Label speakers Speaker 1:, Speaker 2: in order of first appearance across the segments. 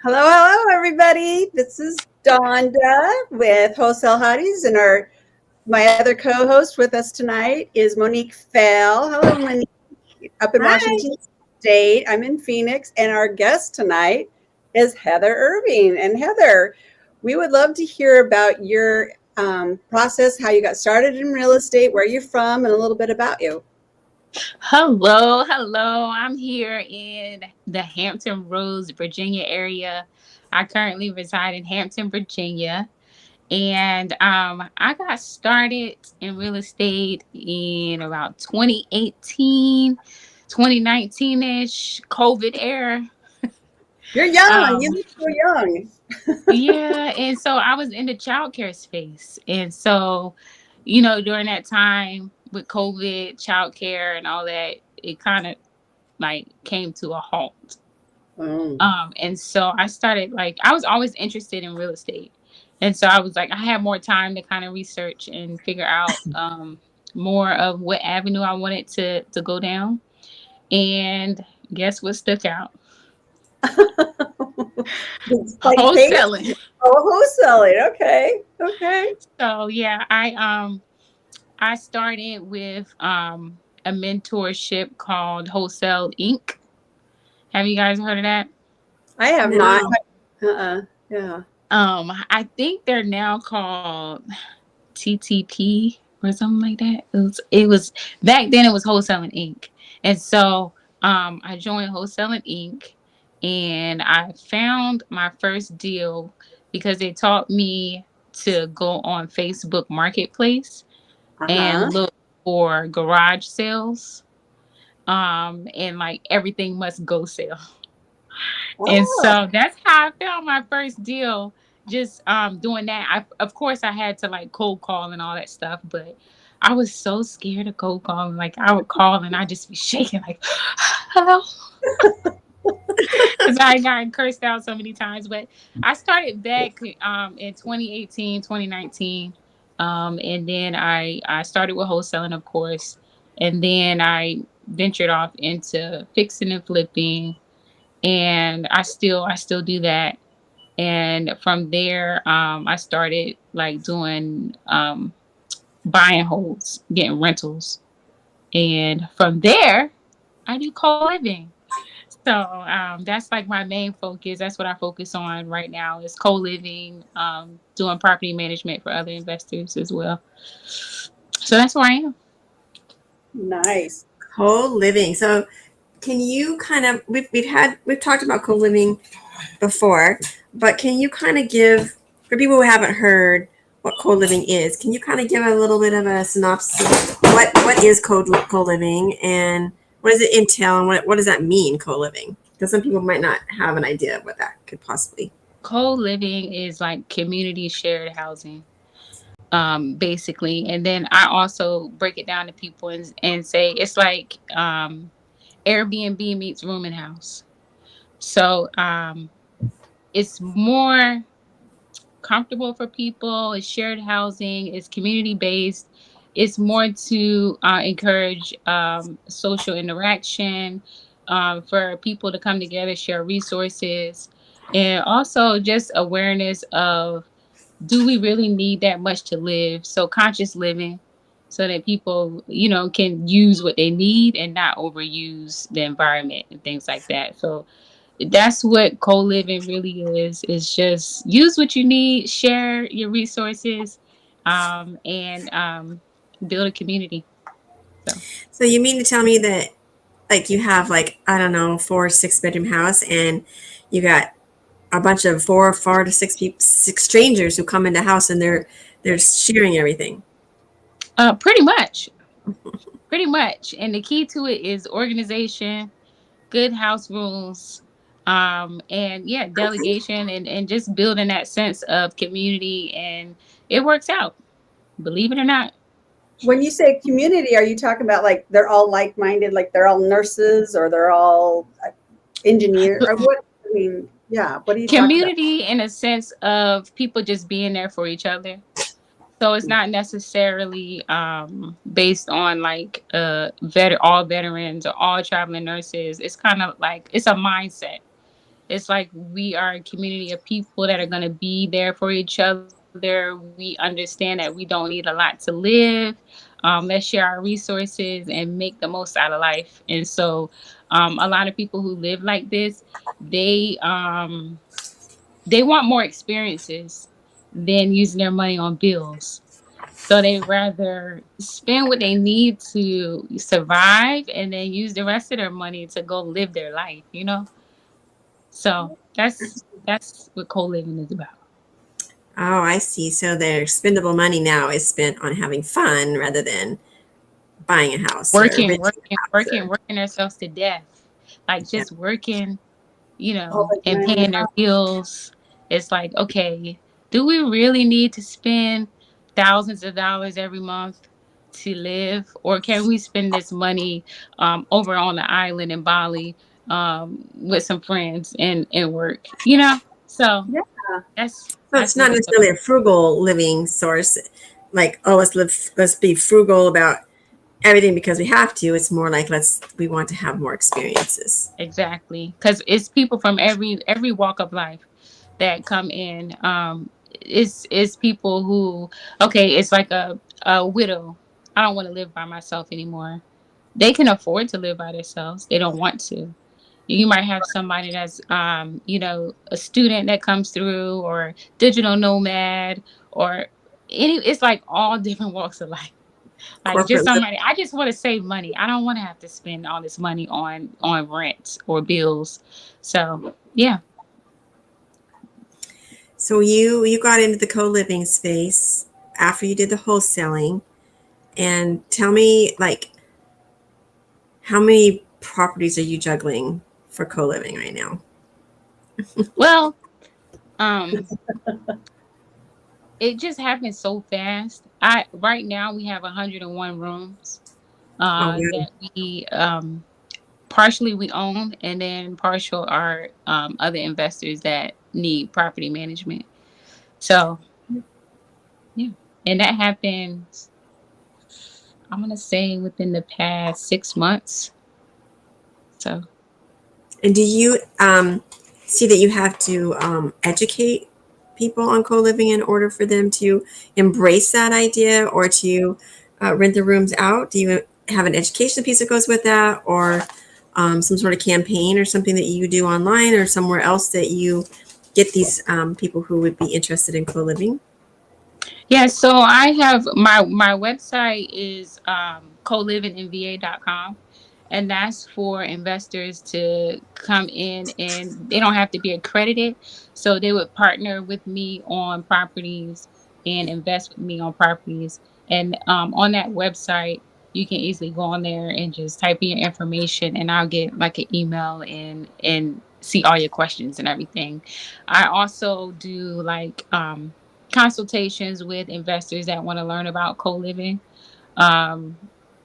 Speaker 1: Hello, everybody. This is Donda with Wholesale Hotties, and my other co-host with us tonight is Monique Fell. Hello, Monique, up in
Speaker 2: Hi.
Speaker 1: Washington State. I'm in Phoenix, and our guest tonight is Heather Irving. And Heather, we would love to hear about your process, how you got started in real estate, where you're from, and a little bit about you.
Speaker 2: Hello. I'm here in the Hampton Roads, Virginia area. I currently reside in Hampton, Virginia. And I got started in real estate in about 2018, 2019-ish, COVID era.
Speaker 1: You're young. You
Speaker 2: Um,
Speaker 1: look so young.
Speaker 2: yeah, and so I was in the childcare space. And so, during that time with COVID, childcare and all that, it kind of like came to a halt.
Speaker 1: Oh.
Speaker 2: And so I started like I was always interested in real estate. And so I was like I had more time to kind of research and figure out more of what avenue I wanted to go down. And guess what stuck out?
Speaker 1: Like face?
Speaker 2: Wholesaling.
Speaker 1: Oh, wholesaling. Okay. Okay.
Speaker 2: So yeah, I started with a mentorship called Wholesale Inc. Have you guys heard of that?
Speaker 1: I have not.
Speaker 2: Um,
Speaker 1: Uh-uh. Yeah.
Speaker 2: I think they're now called TTP or something like that. It was back then it was Wholesaling Inc. And so I joined Wholesaling Inc. and I found my first deal because they taught me to go on Facebook Marketplace
Speaker 1: Uh-huh.
Speaker 2: and look for garage sales. And like everything must go sale. And
Speaker 1: Oh.
Speaker 2: so that's how I found my first deal. Just doing that. Of course I had to like cold call and all that stuff, but I was so scared of cold calling. Like I would call and I'd just be shaking like hello. Because I got cursed out so many times. But I started back in 2018, 2019. And then I started with wholesaling, of course. And then I ventured off into fixing and flipping. And I still do that. And from there, I started like doing buying holds, getting rentals. And from there, I do co-living. So that's like my main focus. That's what I focus on right now is co-living, doing property management for other investors as well. So that's where I am.
Speaker 1: Nice.
Speaker 3: Co-living. So can you kind of we've talked about co-living before, but can you kind of give for people who haven't heard what co-living is, can you kind of give a little bit of a synopsis of what is co-living and what does it entail and what does that mean, co-living? Because some people might not have an idea of what that could possibly.
Speaker 2: Co-living is like community shared housing, basically. And then I also break it down to people and say it's like Airbnb meets rooming house. So it's more comfortable for people. It's shared housing. It's community based. It's more to encourage social interaction, for people to come together, share resources, and also just awareness of do we really need that much to live? So conscious living, so that people, can use what they need and not overuse the environment and things like that. So that's what co-living really is just use what you need, share your resources, and build a community. So
Speaker 3: So you mean to tell me that like you have like I don't know 4 or 6 bedroom house and you got a bunch of four to six people, six strangers who come into house and they're sharing everything.
Speaker 2: pretty much, and the key to it is organization, good house rules, and yeah,
Speaker 3: Okay.
Speaker 2: delegation, and just building that sense of community, and it works out, believe it or not.
Speaker 1: When you say community, are you talking about like they're all like-minded, like they're all nurses or they're all engineer or what? I mean, yeah. What are you talking about?
Speaker 2: Community in a sense of people just being there for each other. So it's not necessarily based on like all veterans or all traveling nurses. It's kind of like it's a mindset. It's like we are a community of people that are going to be there for each other. We understand that we don't need a lot to live. Let's share our resources and make the most out of life. And so, a lot of people who live like this, they they want more experiences than using their money on bills. So they rather spend what they need to survive and then use the rest of their money to go live their life, you know? So that's what co-living is about.
Speaker 3: Oh, I see. So their spendable money now is spent on having fun rather than buying a house or
Speaker 2: Working,
Speaker 3: renting
Speaker 2: working,
Speaker 3: a house
Speaker 2: working,
Speaker 3: or
Speaker 2: working themselves to death. Like
Speaker 3: yeah.
Speaker 2: just working,
Speaker 1: All the
Speaker 2: and
Speaker 1: time.
Speaker 2: paying their bills. It's like, okay, do we really need to spend thousands of dollars every month to live? Or can we spend this money over on the island in Bali with some friends and work, you know? So
Speaker 1: Yeah.
Speaker 3: So it's
Speaker 2: that's what
Speaker 3: not
Speaker 2: it's
Speaker 3: necessarily
Speaker 2: about.
Speaker 3: a frugal living source. Like, oh, let's be frugal about everything because we have to. It's more like we want to have more experiences.
Speaker 2: Exactly. Because it's people from every walk of life that come in. It's people who, okay, it's like a widow. I don't want to live by myself anymore. They can afford to live by themselves. They don't want to. You might have somebody that's a student that comes through, or digital nomad, or it's like all different walks of life. Like just
Speaker 3: Corporate living.
Speaker 2: somebody, I just want to save money. I don't want to have to spend all this money on rent or bills. So yeah.
Speaker 3: So you got into the co-living space after you did the wholesaling, and tell me like how many properties are you juggling for co-living right now?
Speaker 2: Well, um, it just happened so fast. I Right now we have 101 rooms
Speaker 3: Oh yeah,
Speaker 2: that we partially we own, and then partial are other investors that need property management. So yeah, and that happened, I'm gonna say, within the past 6 months. So
Speaker 3: and do you see that you have to educate people on co-living in order for them to embrace that idea or to rent the rooms out? Do you have an education piece that goes with that, or some sort of campaign or something that you do online or somewhere else that you get these people who would be interested in co-living?
Speaker 2: yeah, so I have my website is colivingnva.com, and that's for investors to come in, and they don't have to be accredited. So they would partner with me on properties and invest with me on properties. And on that website, you can easily go on there and just type in your information, and I'll get like an email and see all your questions and everything. I also do like consultations with investors that want to learn about co-living. Um,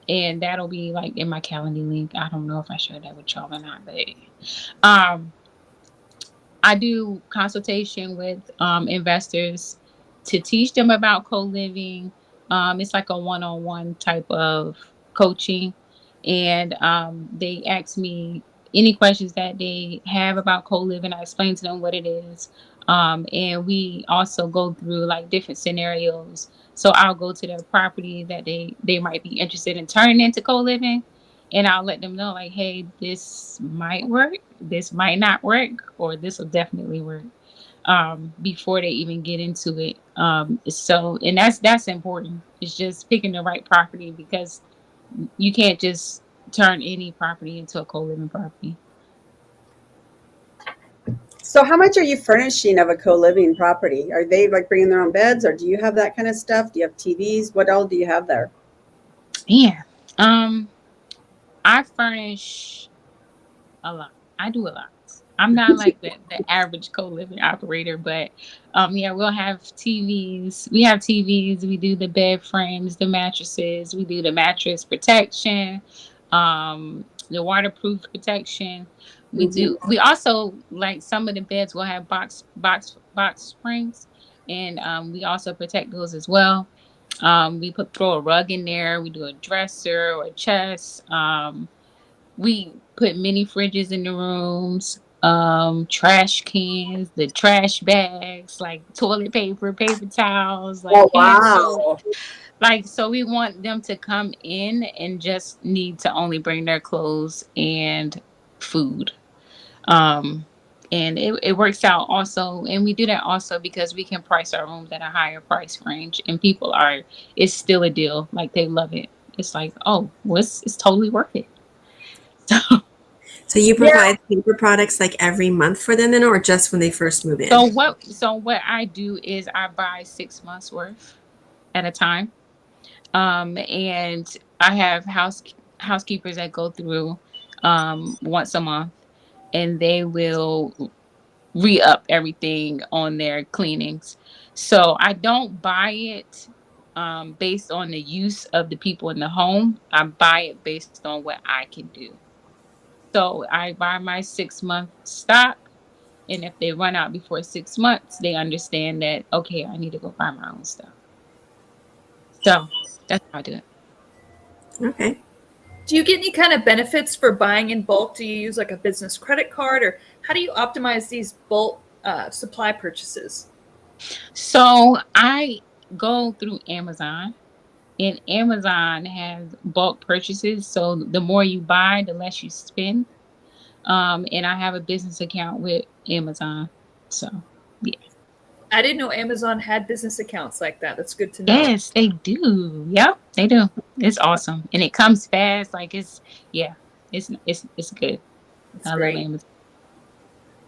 Speaker 2: and that'll be like in my calendar link. I don't know if I shared that with y'all or not, but um, I do consultation with investors to teach them about co-living. It's like a one-on-one type of coaching, and they ask me any questions that they have about co-living. I explain to them what it is, and we also go through like different scenarios. So I'll go to their property that they might be interested in turning into co-living, and I'll let them know like, hey, this might work, this might not work, or this will definitely work, before they even get into it. So and that's important. It's just picking the right property, because you can't just turn any property into a co-living property.
Speaker 1: So how much are you furnishing of a co-living property? Are they like bringing their own beds, or do you have that kind of stuff? Do you have TVs? What all do you have there?
Speaker 2: Yeah. Um, I furnish a lot. I do a lot. I'm not like the average co-living operator, but yeah, we'll have TVs. We have TVs. We do the bed frames, the mattresses. We do the mattress protection, the waterproof protection. We
Speaker 1: Hmm.
Speaker 2: do. We also, like, some of the beds will have box springs, and we also protect those as well. We throw a rug in there. We do a dresser or a chest. We put mini fridges in the rooms. trash cans, the trash bags, like toilet paper, paper towels, like
Speaker 1: Oh,
Speaker 2: hand soap.
Speaker 1: wow.
Speaker 2: Like, so we want them to come in and just need to only bring their clothes and food. Um, and it works out also. And we do that also because we can price our rooms at a higher price range. And people are, it's still a deal. Like, they love it. It's like, oh, well, it's totally worth it. So,
Speaker 3: So you
Speaker 1: Yeah.
Speaker 3: provide paper products like every month for them then, or just when they first move in?
Speaker 2: so what I do is I buy 6 months worth at a time. And I have housekeepers that go through once a month, and they will re-up everything on their cleanings. So I don't buy it based on the use of the people in the home. I buy it based on what I can do. So I buy my 6 month stock, and if they run out before 6 months, they understand that, okay, I need to go buy my own stuff. So that's how I do it.
Speaker 3: Okay.
Speaker 4: Do you get any kind of benefits for buying in bulk? Do you use like a business credit card, or how do you optimize these bulk supply purchases?
Speaker 2: So I go through Amazon, and Amazon has bulk purchases. So the more you buy, the less you spend. And I have a business account with Amazon. So yeah.
Speaker 4: I didn't know Amazon had business accounts like that. That's good to know.
Speaker 2: Yes, they do. Yep, they do. It's awesome. And it comes fast. Like, it's, yeah, it's good.
Speaker 4: That's
Speaker 2: I love
Speaker 4: great.
Speaker 2: Amazon.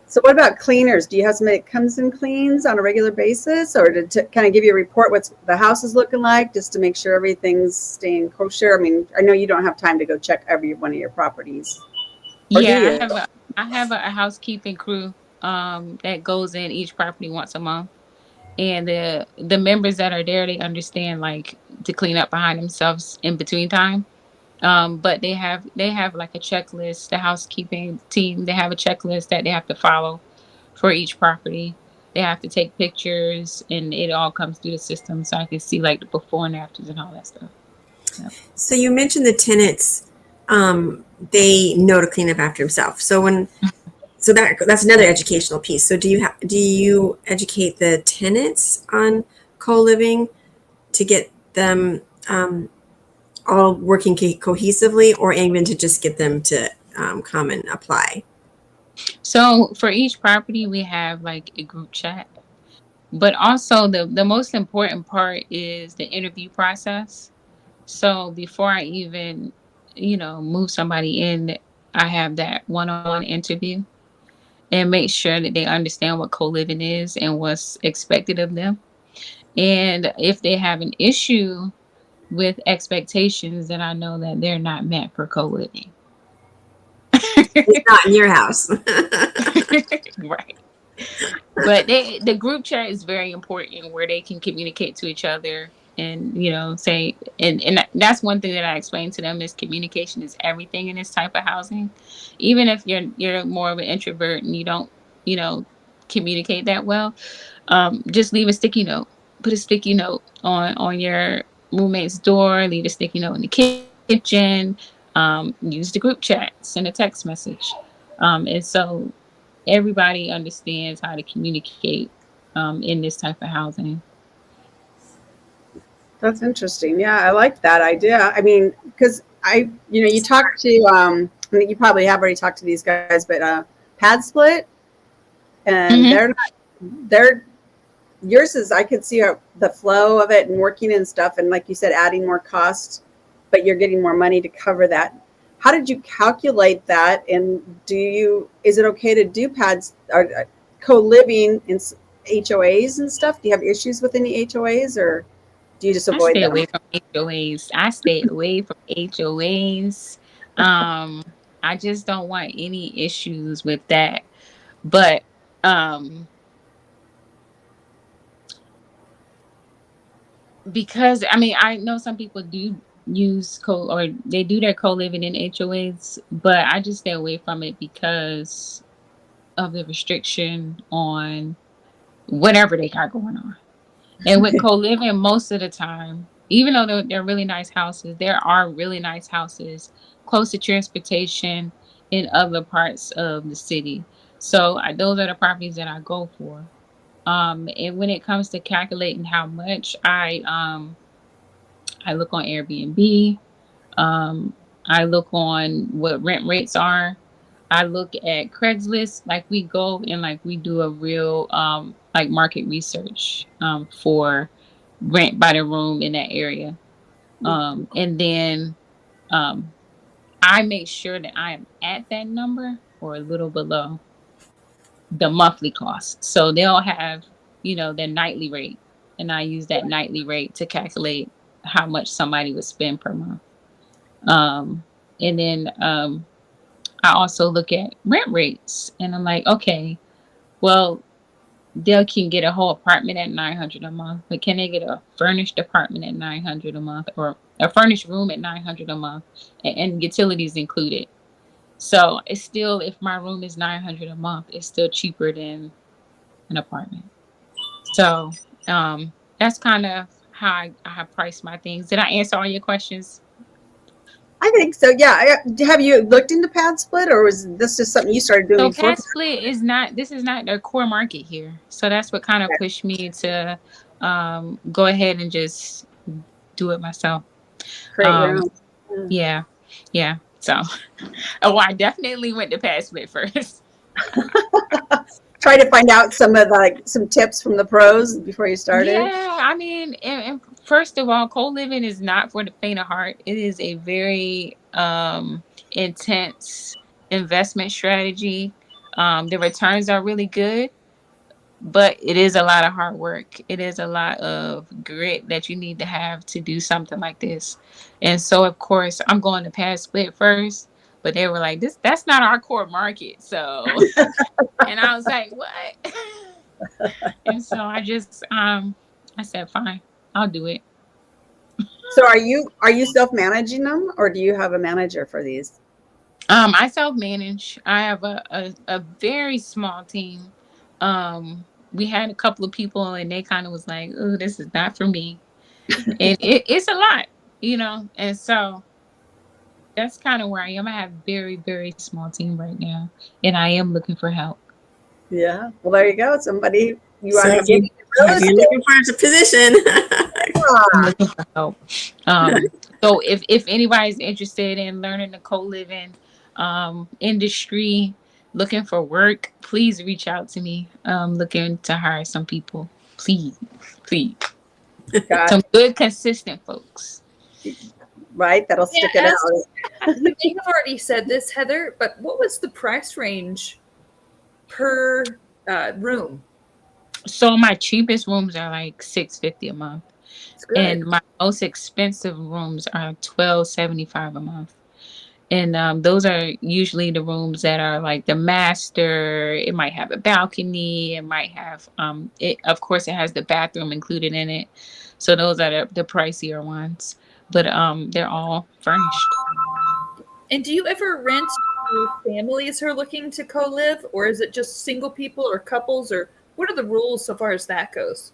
Speaker 1: So what about cleaners? Do you have somebody that comes and cleans on a regular basis, or to kind of give you a report what's the house is looking like, just to make sure everything's staying kosher? I mean, I know you don't have time to go check every one of your properties, or do
Speaker 2: Yeah,
Speaker 1: you?
Speaker 2: I have a housekeeping crew that goes in each property once a month. And the members that are there, they understand, like, to clean up behind themselves in between time. But they have like a checklist. The housekeeping team, they have a checklist that they have to follow for each property. They have to take pictures, and it all comes through the system, so I can see like the before and afters and all that stuff. Yep.
Speaker 3: So you mentioned the tenants, they know to clean up after themselves. So that's another educational piece. So do you educate the tenants on co-living to get them all working cohesively, or even to just get them to come and apply?
Speaker 2: So for each property, we have like a group chat. But also the most important part is the interview process. So before I even, move somebody in, I have that one-on-one interview and make sure that they understand what co-living is and what's expected of them. And if they have an issue with expectations, then I know that they're not meant for co-living.
Speaker 3: It's not in your house.
Speaker 2: Right. But the group chat is very important, where they can communicate to each other and, say, and that's one thing that I explain to them, is communication is everything in this type of housing. Even if you're more of an introvert and you don't, you know communicate that well, just leave a sticky note. Put a sticky note on your roommate's door. Leave a sticky note in the kitchen. Use the group chat. Send a text message. And so everybody understands how to communicate in this type of housing.
Speaker 1: That's interesting. Yeah, I like that idea. I mean, because you talked to, I mean, you probably have already talked to these guys, but Pad Split, and
Speaker 2: Hmm.
Speaker 1: they're yours is, I could see the flow of it and working and stuff, and like you said, adding more cost, but you're getting more money to cover that. How did you calculate that? And is it okay to do pads or co-living in HOAs and stuff? Do you have issues with any HOAs, or do you just
Speaker 2: I
Speaker 1: avoid
Speaker 2: stay
Speaker 1: them?
Speaker 2: away from HOAs. I stay away from HOAs. Um, I just don't want any issues with that. But um, because, I mean, I know some people do use or they do their co-living in HOAs, but I just stay away from it because of the restriction on whatever they got going on. And with co-living, most of the time, even though they're really nice houses, there are really nice houses close to transportation in other parts of the city. So those are the properties that I go for. And when it comes to calculating how much, I look on Airbnb. Um, I look on what rent rates are. I look at Craigslist. Like we go and like we do a real like market research for rent by the room in that area. And then um, I make sure that I am at that number or a little below the monthly cost. So they'll have, their nightly rate. And I use that nightly rate to calculate how much somebody would spend per month. And then I also look at rent rates and I'm like, okay, well, they can get a whole apartment at $900 a month, but can they get a furnished apartment at $900 a month or a furnished room at $900 a month and utilities included? So it's still, if my room is $900 a month, it's still cheaper than an apartment. So that's kind of how I price my things. Did I answer all your questions?
Speaker 1: I think so. Yeah. Have you looked into pad split, or was this just something you started doing
Speaker 2: So
Speaker 1: before?
Speaker 2: pad split is not. This is not their core market here. So that's what kind of pushed me to go ahead and just do it myself.
Speaker 1: Create your own.
Speaker 2: Yeah. So, I definitely went to pad split first.
Speaker 1: Try to find out some tips from the pros before you started.
Speaker 2: Yeah, I mean, and first of all, co-living is not for the faint of heart. It is a very intense investment strategy. The returns are really good, but it is a lot of hard work. It is a lot of grit that you need to have to do something like this. And so, of course, I'm going to pad split first, but they were like, that's not our core market. So, and I was like, what? And so I just, I said, fine, I'll do it.
Speaker 1: So are you self-managing them, or do you have a manager for these?
Speaker 2: I self-manage. I have a very small team. We had a couple of people and they kind of was like, oh, this is not for me. And it's a lot, and so that's kind of where I am. I have very, very small team right now, and I am looking for help.
Speaker 1: Yeah. Well, there you go. Somebody you
Speaker 3: So
Speaker 1: want to get
Speaker 3: if you're looking for a position.
Speaker 2: I'm looking for help. So if anybody's interested in learning the co-living industry, looking for work, please reach out to me. Looking to hire some people. Please. Some good, consistent folks.
Speaker 1: Right? That'll stick it out.
Speaker 4: You may have already said this, Heather, but what was the price range per room?
Speaker 2: So my cheapest rooms are like $650 a month. And my most expensive rooms are $1,275 a month. And those are usually the rooms that are like the master. It might have a balcony. It might have of course it has the bathroom included in it. So those are the pricier ones. But they're all furnished.
Speaker 4: And do you ever rent to families who are looking to co-live, or is it just single people or couples, or what are the rules so far as that goes?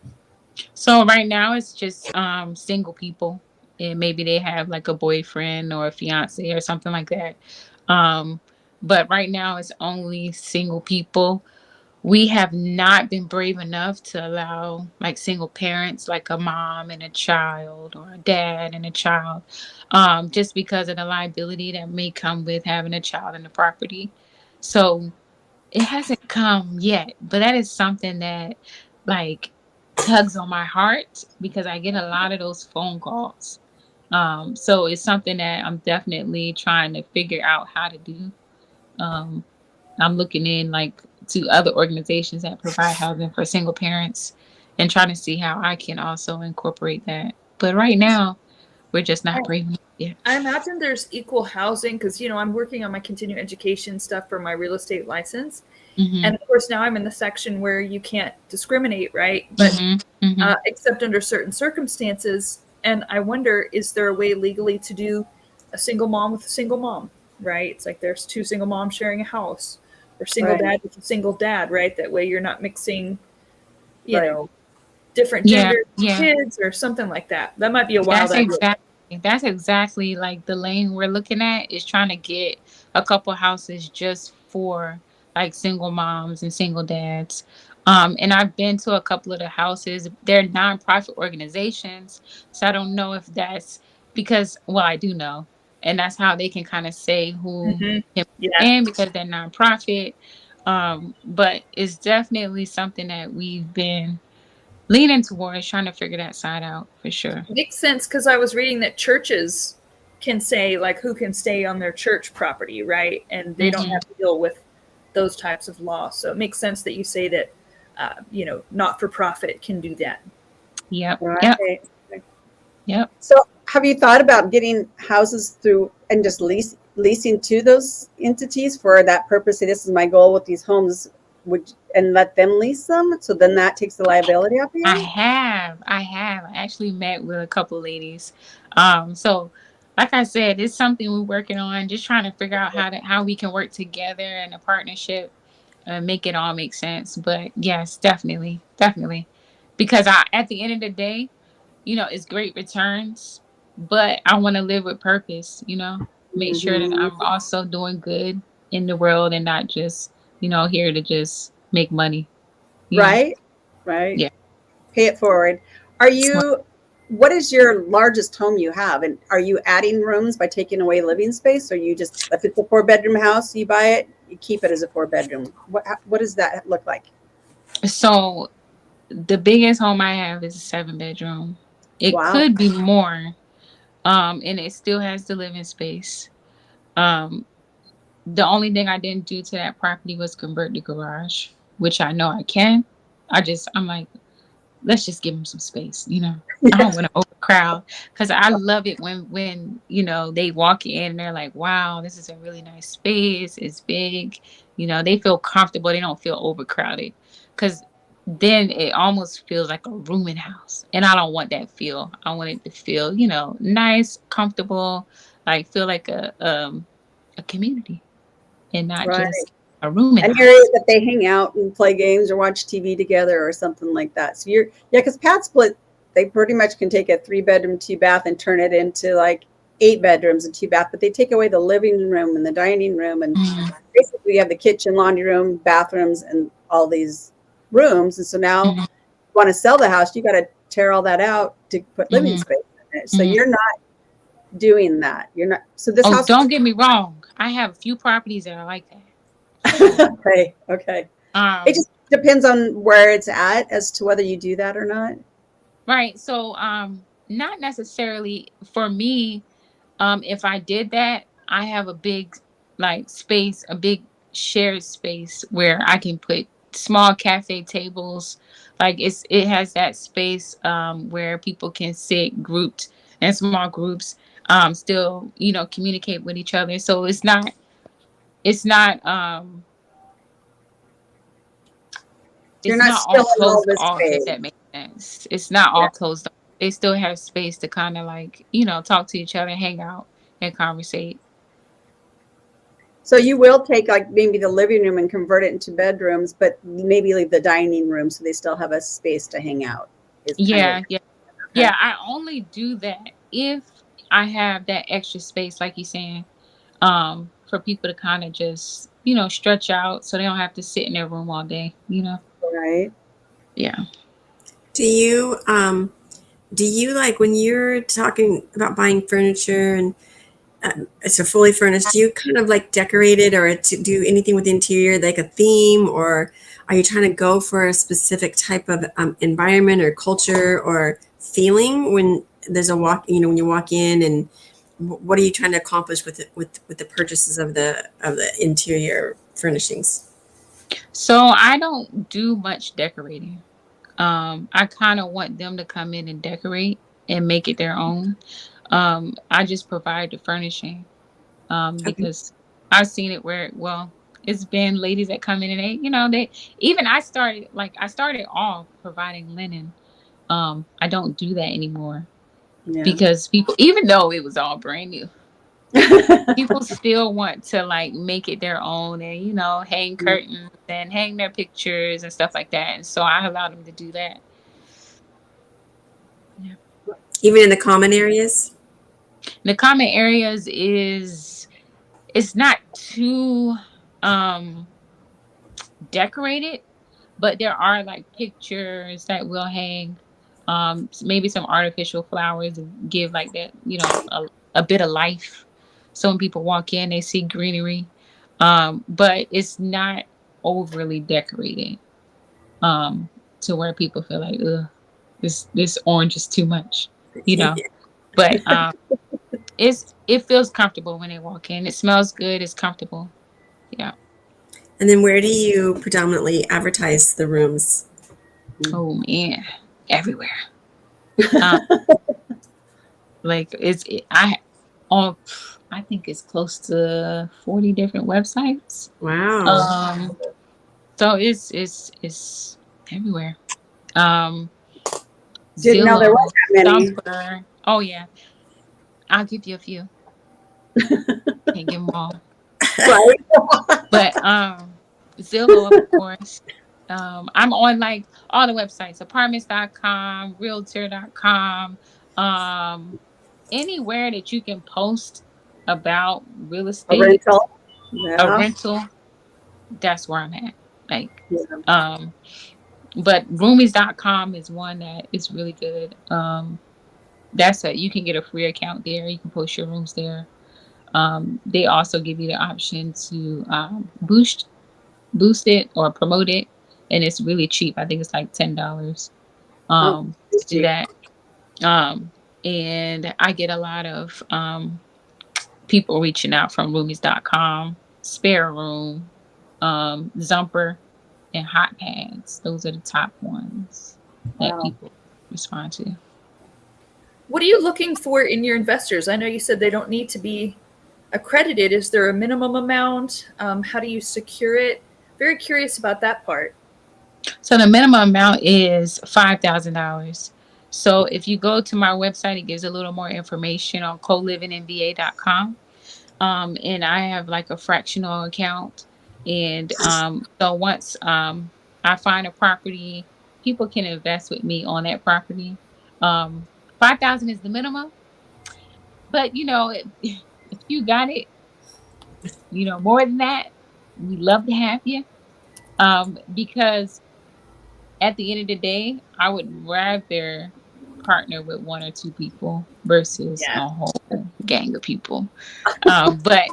Speaker 2: So right now it's just single people, and maybe they have like a boyfriend or a fiance or something like that. But right now it's only single people. We have not been brave enough to allow like single parents, like a mom and a child or a dad and a child, just because of the liability that may come with having a child in the property. So it hasn't come yet, but that is something that like tugs on my heart because I get a lot of those phone calls. So it's something that I'm definitely trying to figure out how to do. I'm looking in like to other organizations that provide housing for single parents and trying to see how I can also incorporate that. But right now, we're just not brave enough yet.
Speaker 4: I imagine there's equal housing because, I'm working on my continuing education stuff for my real estate license. Mm-hmm. And of course, now I'm in the section where you can't discriminate, right? But except under certain circumstances. And I wonder, is there a way legally to do a single mom with a single mom, right? It's like there's two single moms sharing a house, or single dad with a single dad, right? That way you're not mixing, different gender kids or something like that. That might be a wild idea.
Speaker 2: That's exactly like the lane we're looking at is trying to get a couple houses just for like single moms and single dads. And I've been to a couple of the houses. They're nonprofit organizations, so I don't know if that's because, well, I do know, and that's how they can kind of say who
Speaker 4: Hmm.
Speaker 2: can
Speaker 4: Yeah.
Speaker 2: in because they're nonprofit. But it's definitely something that we've been leaning towards, trying to figure that side out for sure.
Speaker 4: Makes sense, because I was reading that churches can say like who can stay on their church property, right? And they don't
Speaker 2: Mhm.
Speaker 4: have to deal with those types of laws. So it makes sense that you say that, not for profit can do that.
Speaker 2: Yep. Yep.
Speaker 1: Right.
Speaker 2: Yep.
Speaker 1: So have you thought about getting houses through and just leasing to those entities for that purpose? Say, this is my goal with these homes, and let them lease them. So then that takes the liability off
Speaker 2: I
Speaker 1: you.
Speaker 2: have. I actually met with a couple ladies. So like I said, it's something we're working on, just trying to figure out how we can work together in a partnership and make it all make sense. But yes, definitely, definitely. Because at the end of the day, it's great returns, but I want to live with purpose, make sure that
Speaker 1: Mhm.
Speaker 2: I'm also doing good in the world and not just, here to just make money. Yeah.
Speaker 1: Right. Right.
Speaker 2: Yeah.
Speaker 1: Pay it forward. What is your largest home you have? And are you adding rooms by taking away living space? Or you just, if it's a 4-bedroom house, you buy it, you keep it as a 4-bedroom? What does that look like?
Speaker 2: So the biggest home I have is a 7-bedroom. It
Speaker 1: Wow.
Speaker 2: could be more, and it still has the living space. Um, the only thing I didn't do to that property was convert the garage, which I know I can. I'm like, let's just give them some space. I don't want to overcrowd because I love it when they walk in and they're like, wow, this is a really nice space. It's big. They feel comfortable. They don't feel overcrowded because then it almost feels like a rooming house. And I don't want that feel. I want it to feel, nice, comfortable, like feel like a community and not
Speaker 1: Right.
Speaker 2: just a rooming
Speaker 1: An area
Speaker 2: house.
Speaker 1: that they hang out and play games or watch TV together or something like that. So yeah, because Pat Split, they pretty much can take a 3-bedroom, 2-bath and turn it into like 8 bedrooms and 2-bath, but they take away the living room and the dining room. And
Speaker 2: Mhm.
Speaker 1: basically you have the kitchen, laundry room, bathrooms, and all these rooms. And so now
Speaker 2: Mhm.
Speaker 1: you want to sell the house, you got to tear all that out to put living
Speaker 2: Mhm.
Speaker 1: space in it. So
Speaker 2: Mhm.
Speaker 1: you're not doing that. You're not. So this
Speaker 2: Oh,
Speaker 1: house.
Speaker 2: don't get me wrong. I have a few properties that are like that.
Speaker 1: Okay. Okay. It
Speaker 2: Um,
Speaker 1: just depends on where it's at as to whether you do that or not.
Speaker 2: right. So, not necessarily for me. If I did that, I have a big like space, a big shared space where I can put small cafe tables. Like it has that space where people can sit grouped in small groups, still, communicate with each other. So it's not
Speaker 1: You're
Speaker 2: it's
Speaker 1: not
Speaker 2: not all
Speaker 1: spilling all
Speaker 2: closed
Speaker 1: this
Speaker 2: off, if
Speaker 1: space.
Speaker 2: that makes sense. It's not
Speaker 1: Yeah.
Speaker 2: all closed off. They still have space to kind of like, talk to each other, hang out and conversate.
Speaker 1: So you will take like maybe the living room and convert it into bedrooms, but maybe leave the dining room so they still have a space to hang out. Is kind of what
Speaker 2: Yeah,
Speaker 1: you're
Speaker 2: yeah.
Speaker 1: okay.
Speaker 2: Yeah, I only do that if I have that extra space, like you're saying, for people to kind of just, stretch out so they don't have to sit in their room all day.
Speaker 1: Right.
Speaker 2: Yeah.
Speaker 3: Do you like when you're talking about buying furniture and it's a fully furnished, do you kind of like decorate it or to do anything with the interior, like a theme, or are you trying to go for a specific type of environment or culture or feeling when there's a walk, when you walk in, and what are you trying to accomplish with it, with the purchases of the interior furnishings?
Speaker 2: So I don't do much decorating. I kind of want them to come in and decorate and make it their own. I just provide the furnishing.
Speaker 3: Okay.
Speaker 2: Because I've seen it where, well, it's been ladies that come in and they even I started off providing linen. I don't do that anymore
Speaker 1: Yeah.
Speaker 2: because people, even though it was all brand new, people still want to like make it their own and hang curtains and hang their pictures and stuff like that. And so I allow them to do that. Yeah.
Speaker 3: Even in the common areas?
Speaker 2: The common areas it's not too um decorated, but there are like pictures that will hang, maybe some artificial flowers to give like that, a bit of life. So when people walk in, they see greenery, but it's not overly decorated, to where people feel like, ugh, this orange is too much, you know. But it feels comfortable when they walk in. It smells good. It's comfortable. Yeah.
Speaker 3: And then where do you predominantly advertise the rooms?
Speaker 2: Oh man, everywhere. Um, like I think it's close to 40 different websites.
Speaker 3: Wow.
Speaker 2: So it's everywhere.
Speaker 1: Didn't know there
Speaker 2: Zillow,
Speaker 1: was that many.
Speaker 2: Thumper. Oh yeah, I'll give you a few. Can't give them all.
Speaker 1: Right.
Speaker 2: But Zillow, of course. I'm on like all the websites, apartments.com, realtor.com, anywhere that you can post about real
Speaker 1: A
Speaker 2: estate,
Speaker 1: rental.
Speaker 2: a
Speaker 1: Yeah.
Speaker 2: rental, that's where I'm at. Like,
Speaker 1: Yeah.
Speaker 2: but roomies.com is one that is really good. You can get a free account there. You can post your rooms there. They also give you the option to boost it or promote it, and it's really cheap. I think it's like $10
Speaker 1: Oh,
Speaker 2: to do that. And I get a lot of people reaching out from roomies.com, Spare Room, Zumper, and Hot Pads. Those are the top ones that
Speaker 1: wow.
Speaker 2: people respond to.
Speaker 4: What are you looking for in your investors? I know you said they don't need to be accredited. Is there a minimum amount? How do you secure it? Very curious about that part.
Speaker 2: So the minimum amount is $5,000. So if you go to my website, it gives a little more information on CoLivingNVA.com. And I have like a fractional account. And so once I find a property, people can invest with me on that property. 5,000 is the minimum. But if you got it, more than that, we love to have you. Because at the end of the day, I would rather partner with one or two people versus a whole gang of people. But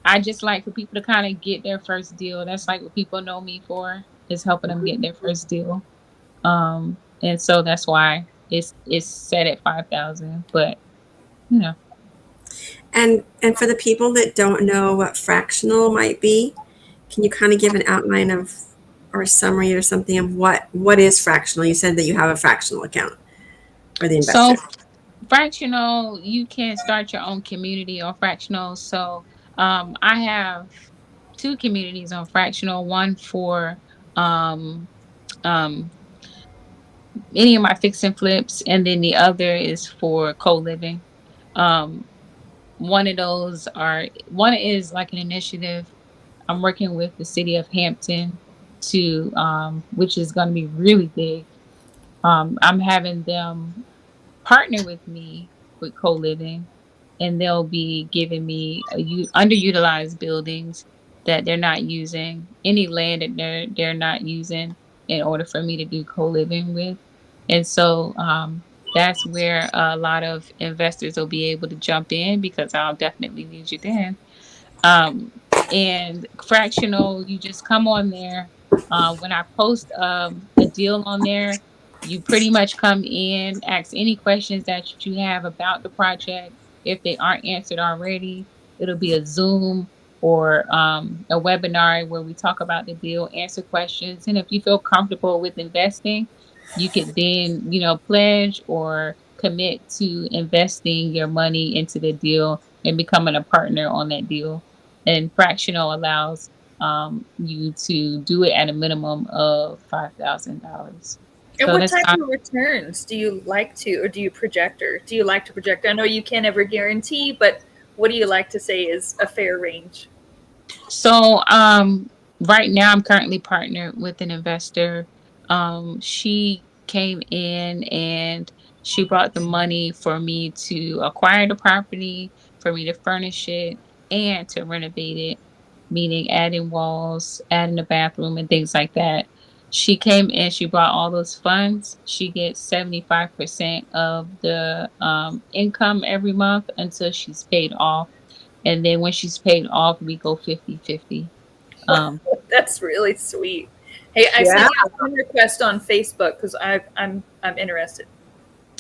Speaker 2: I just like for people to kind of get their first deal. That's like what people know me for, is helping them get their first deal. And so that's why it's set at 5,000. But
Speaker 3: And for the people that don't know what fractional might be, can you kind of give an outline of or a summary or something of what is fractional? You said that you have a fractional account for the investor.
Speaker 2: So fractional, you can start your own community on fractional. So I have two communities on fractional, one for any of my fix and flips, and then the other is for co-living. Um, one is like an initiative I'm working with the city of Hampton to, which is going to be really big. I'm having them partner with me with co-living, and they'll be giving me underutilized buildings that they're not using, any land that they're not using, in order for me to do co-living with. And so that's where a lot of investors will be able to jump in, because I'll definitely need you then. And fractional, you just come on there. When I post a deal on there, you pretty much come in, ask any questions that you have about the project. If they aren't answered already, it'll be a Zoom or a webinar where we talk about the deal, answer questions. And if you feel comfortable with investing, you could then, pledge or commit to investing your money into the deal and becoming a partner on that deal. And fractional allows you to do it at a minimum of $5,000.
Speaker 4: And
Speaker 2: So
Speaker 4: what
Speaker 2: that's
Speaker 4: type of returns do you like to, or do you project, or do you like to project? I know you can't ever guarantee, but what do you like to say is a fair range?
Speaker 2: So right now I'm currently partnered with an investor. She came in and she brought the money for me to acquire the property, for me to furnish it, and to renovate it. meaning adding walls, adding a bathroom, and things like that. She came in, she brought all those funds. She gets 75% of the income every month until she's paid off. And then when she's paid off, we go 50-50.
Speaker 4: That's really sweet. Hey, I sent you a friend request on Facebook because I'm interested.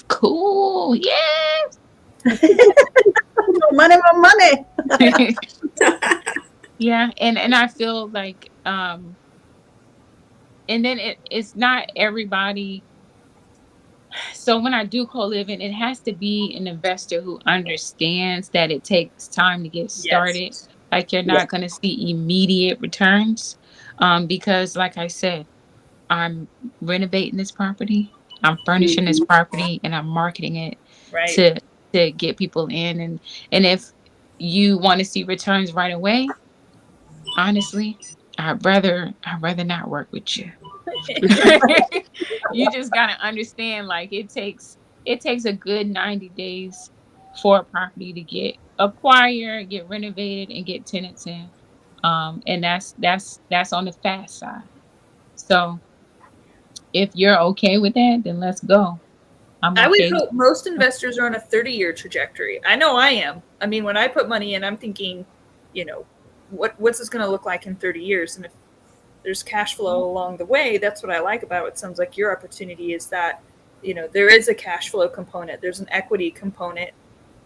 Speaker 2: Cool. Yes.
Speaker 1: More money.
Speaker 2: Yeah, and I feel like and then it's not everybody. So when I do co-living, it has to be an investor who understands that it takes time to get started.
Speaker 4: Yes.
Speaker 2: Like you're not going to see immediate returns, because like I said, I'm renovating this property, I'm furnishing this property, and I'm marketing it
Speaker 4: Right.
Speaker 2: to get people in. And if you want to see returns right away, honestly, I'd rather not work with you. You just gotta understand, like it takes a good 90 days for a property to get acquired, get renovated, and get tenants in. And that's on the fast side. So if you're okay with that, then let's go. I'm
Speaker 4: I would
Speaker 2: okay.
Speaker 4: hope most investors are on a 30-year trajectory. I know I am. I mean, when I put money in, I'm thinking, you know, what's this going to look like in 30 years? And if there's cash flow along the way, that's what I like about it. It sounds like your opportunity is that, you know, there is a cash flow component, there's an equity component,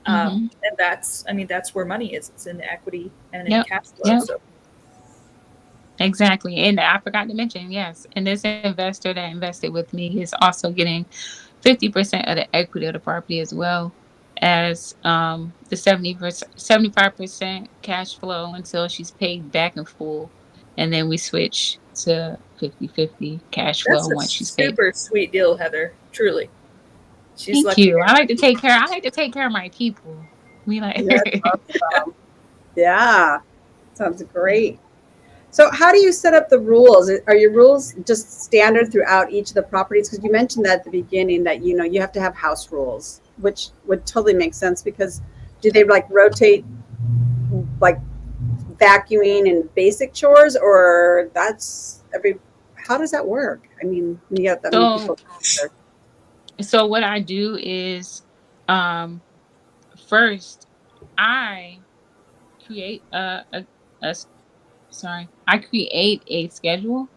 Speaker 4: and that's where money is. It's in the equity and in cash flow. So.
Speaker 2: Exactly. And I forgot to mention, yes, and this investor that invested with me is also getting 50% of the equity of the property, as well as the 75% cash flow until she's paid back in full. And then we switch to 50-50 cash flow once she's paid.
Speaker 4: Super sweet deal, Heather. Truly. She's
Speaker 2: Thank
Speaker 4: lucky.
Speaker 2: you. I like to take care of my people. We like
Speaker 1: Awesome. Yeah. Sounds great. So how do you set up the rules? Are your rules just standard throughout each of the properties? Because you mentioned that at the beginning that, you know, you have to have house rules, which would totally make sense, because do they like rotate like vacuuming and basic chores, or how does that work? I mean, you got that many people.
Speaker 2: So what I do is, first I create I create a schedule,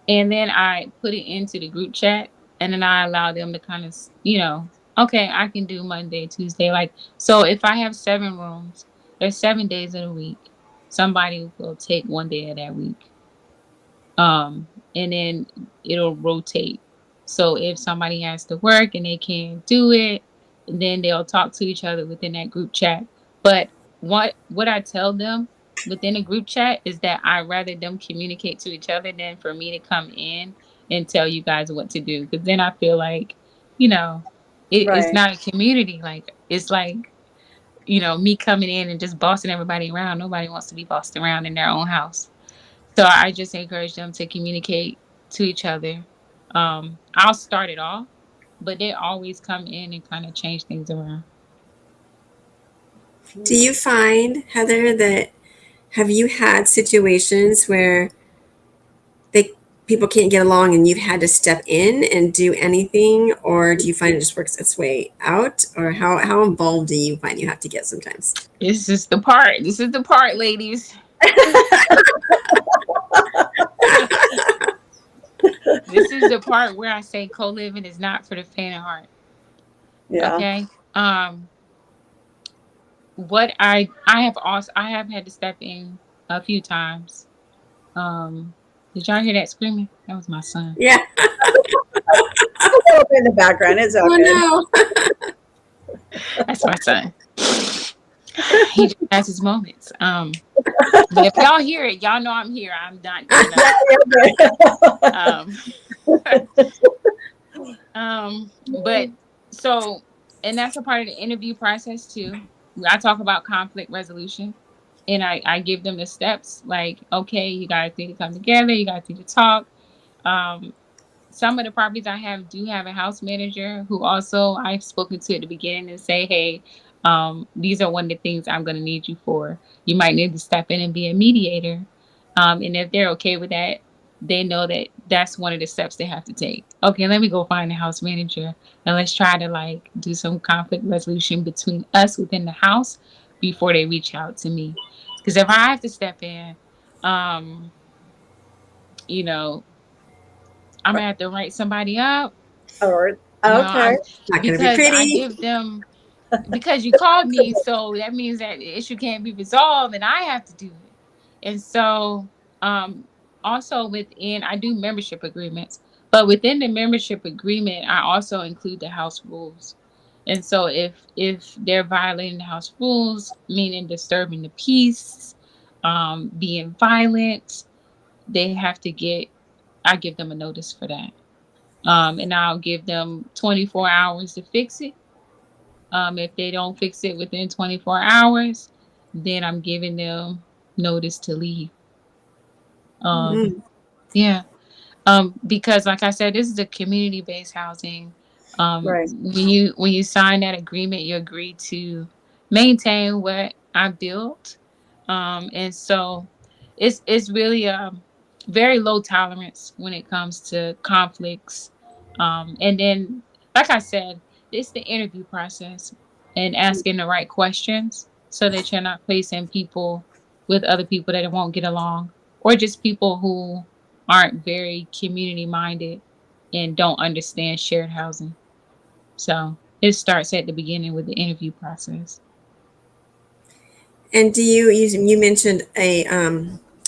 Speaker 2: and then I put it into the group chat, and then I allow them to kind of, you know, okay, I can do Monday, Tuesday. Like, so if I have 7 rooms, there's 7 days in a week. Somebody will take one day of that week. And then it'll rotate. So if somebody has to work and they can't do it, then they'll talk to each other within that group chat. But what I tell them within a group chat is that I'd rather them communicate to each other than for me to come in and tell you guys what to do. Because then I feel like, you know, it's not a community. Like, it's like, you know, me coming in and just bossing everybody around. Nobody wants to be bossed around in their own house. So I just encourage them to communicate to each other. I'll start it off, but they always come in and kind of change things around.
Speaker 3: Do you find, Heather, that have you had situations where people can't get along and you've had to step in and do anything, or do you find it just works its way out, or how involved do you find you have to get sometimes?
Speaker 2: This is the part, ladies. This is the part where I say co-living is not for the faint of heart. Yeah. Okay. What I have had to step in a few times. Did y'all hear that screaming? That was my son.
Speaker 3: Yeah.
Speaker 1: In the background, it's okay.
Speaker 3: No.
Speaker 2: That's my son. He just has his moments. But if y'all hear it, y'all know I'm here. I'm not. But so, and that's a part of the interview process too. I talk about conflict resolution, and I give them the steps. Like, okay, you guys need to come together. You guys need to talk. Some of the properties I have do have a house manager who also I've spoken to at the beginning and say, hey, these are one of the things I'm going to need you for. You might need to step in and be a mediator. And if they're okay with that, they know that that's one of the steps they have to take. Okay, let me go find the house manager and let's try to like do some conflict resolution between us within the house before they reach out to me. Because if I have to step in, um, you know, I'm gonna have to write somebody up.
Speaker 1: Or
Speaker 2: I'm
Speaker 1: okay.
Speaker 3: Not going to be
Speaker 2: because I
Speaker 3: pretty.
Speaker 2: give them because you called me, so that means that the issue can't be resolved and I have to do it. And so also within I do membership agreements, but within the membership agreement I also include the house rules. And so if they're violating the house rules, meaning disturbing the peace, being violent, they have to get I give them a notice for that. And I'll give them 24 hours to fix it. If they don't fix it within 24 hours, then I'm giving them notice to leave.
Speaker 3: Mm.
Speaker 2: Yeah. Because like I said, this is a community-based housing.
Speaker 1: Right.
Speaker 2: When you sign that agreement, you agree to maintain what I built. And so it's really very low tolerance when it comes to conflicts. And then, like I said, it's the interview process and asking the right questions so that you're not placing people with other people that won't get along or just people who aren't very community minded and don't understand shared housing. So it starts at the beginning with the interview process.
Speaker 3: And you mentioned a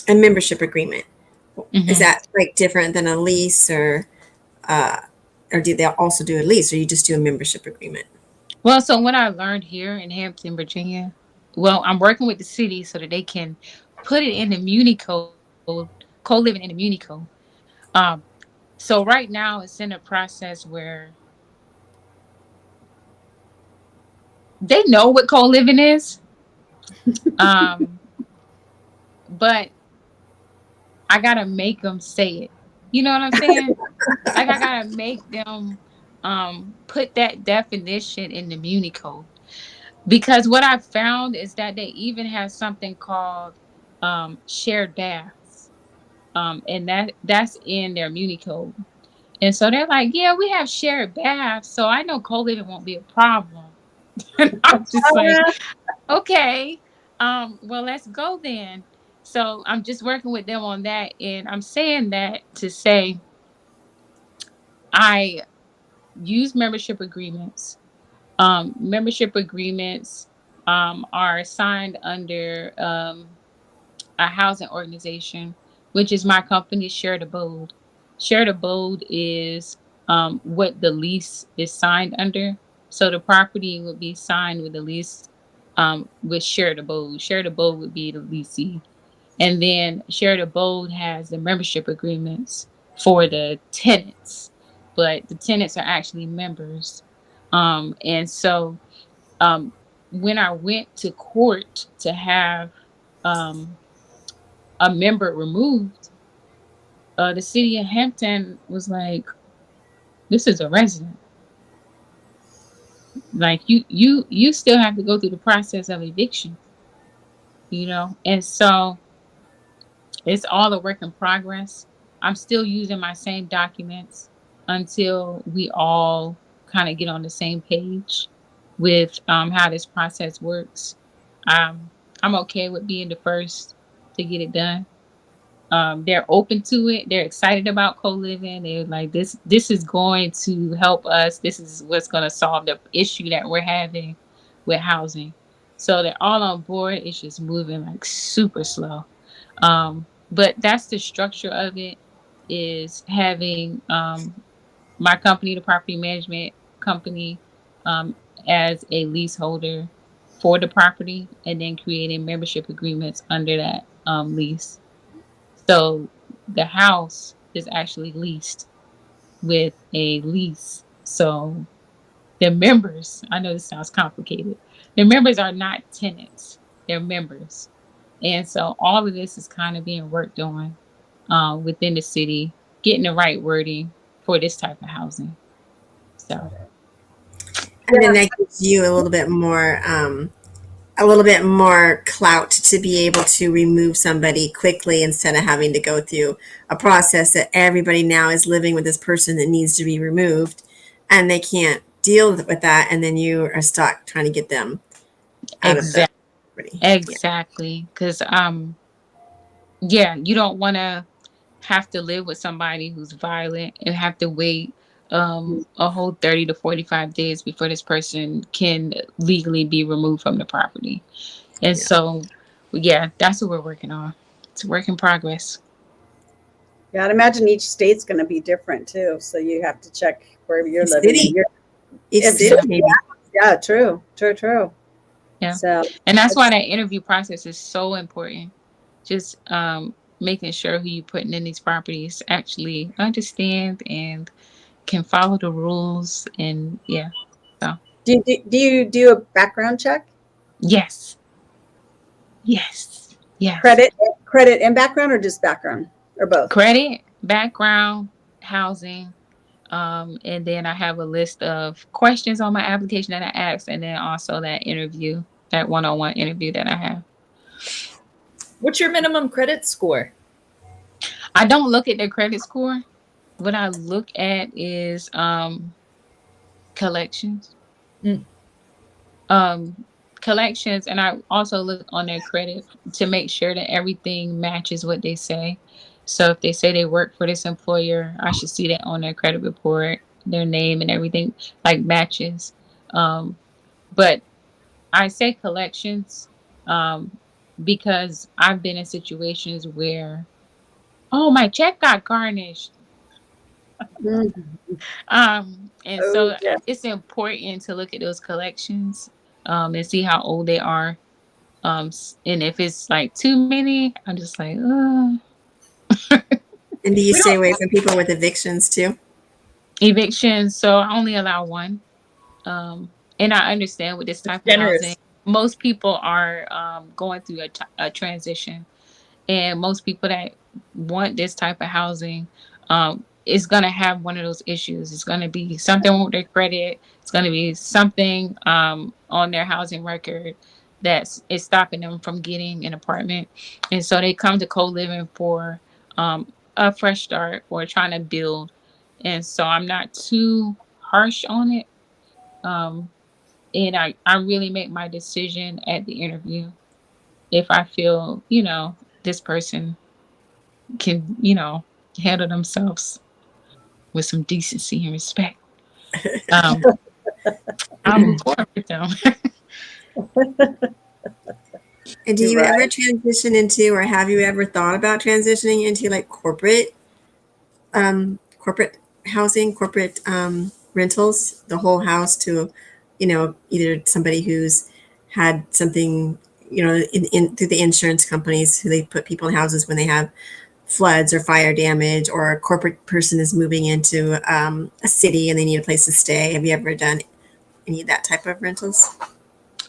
Speaker 3: membership agreement. Is
Speaker 2: Hmm.
Speaker 3: that like different than a lease, uh, or do they also do a lease, or you just do a membership agreement?
Speaker 2: Well, so what I learned here in Hampton, Virginia, well, I'm working with the city so that they can put it in the Muni code, co-living in the Muni code. Um, so right now it's in a process where they know what co-living is, um, but I gotta make them say it. You know what I'm saying? Like I gotta make them put that definition in the Muni code. Because what I found is that they even have something called shared baths. And that's in their Muni code. And so they're like, yeah, we have shared baths, so I know co-living won't be a problem. And I'm just like, okay, well, let's go then. So I'm just working with them on that. And I'm saying that to say I use membership agreements. Membership agreements are signed under a housing organization, which is my company, Shared Abode. Shared Abode is what the lease is signed under. So the property would be signed with the lease with Shared Abode. Shared Abode would be the leasee. And then Shared Abode has the membership agreements for the tenants, but the tenants are actually members. And so um, when I went to court to have um, a member removed, the city of Hampton was like, "This is a resident. Like you still have to go through the process of eviction, you know." And so it's all a work in progress. I'm still using my same documents until we all kind of get on the same page with how this process works. Um, I'm okay with being the first to get it done. They're open to it. They're excited about co-living. They're like, this is going to help us. This is what's going to solve the issue that we're having with housing. So they're all on board. It's just moving like super slow. But that's the structure of it, is having my company, the property management company, um, as a leaseholder for the property, and then creating membership agreements under that lease. So the house is actually leased with a lease. So the members, I know this sounds complicated, the members are not tenants, they're members. And so all of this is kind of being worked on within the city, getting the right wording for this type of housing. So
Speaker 3: And then that gives you a little bit more clout to be able to remove somebody quickly instead of having to go through a process that everybody now is living with this person that needs to be removed, and they can't deal with that, and then you are stuck trying to get them out of the property.
Speaker 2: Exactly. Because yeah, you don't want to have to live with somebody who's violent and have to wait a whole 30 to 45 days before this person can legally be removed from the property. And so, yeah, that's what we're working on. It's a work in progress.
Speaker 1: Yeah, I'd imagine each state's going to be different too. So you have to check where you're living.
Speaker 3: City.
Speaker 1: Each
Speaker 3: city, maybe.
Speaker 1: Yeah, true.
Speaker 2: Yeah.
Speaker 1: So,
Speaker 2: and that's why that interview process is so important. Just making sure who you putting in these properties actually understand and can follow the rules. And yeah. So
Speaker 1: do you do a background check?
Speaker 2: yes.
Speaker 1: Credit and background, or just background, or both?
Speaker 2: Credit, background, housing. And then I have a list of questions on my application that I asked, and then also that interview, that one-on-one interview that I have.
Speaker 4: What's your minimum credit score?
Speaker 2: I don't look at their credit score. What I look at is collections. Collections, and I also look on their credit to make sure that everything matches what they say. So if they say they work for this employer, I should see that on their credit report, their name and everything like matches. But I say collections because I've been in situations where, oh, my check got garnished. And so it's important to look at those collections and see how old they are. And if it's like too many, I'm just like,
Speaker 3: And do you stay away from people with evictions too?
Speaker 2: Evictions. So I only allow one. And I understand with this type of housing, most people are going through a transition. And most people that want this type of housing is going to have one of those issues. It's going to be something with their credit. It's going to be something on their housing record that is stopping them from getting an apartment. And so they come to CoLiving for a fresh start or trying to build. And so I'm not too harsh on it. And I really make my decision at the interview. If I feel, this person can, handle themselves with some decency and respect, I'll move forward with them.
Speaker 3: And do you ever transition into, or have you ever thought about transitioning into like corporate housing, corporate rentals, the whole house to, either somebody who's had something, in through the insurance companies who they put people in houses when they have floods or fire damage, or a corporate person is moving into a city and they need a place to stay. Have you ever done any of that type of rentals?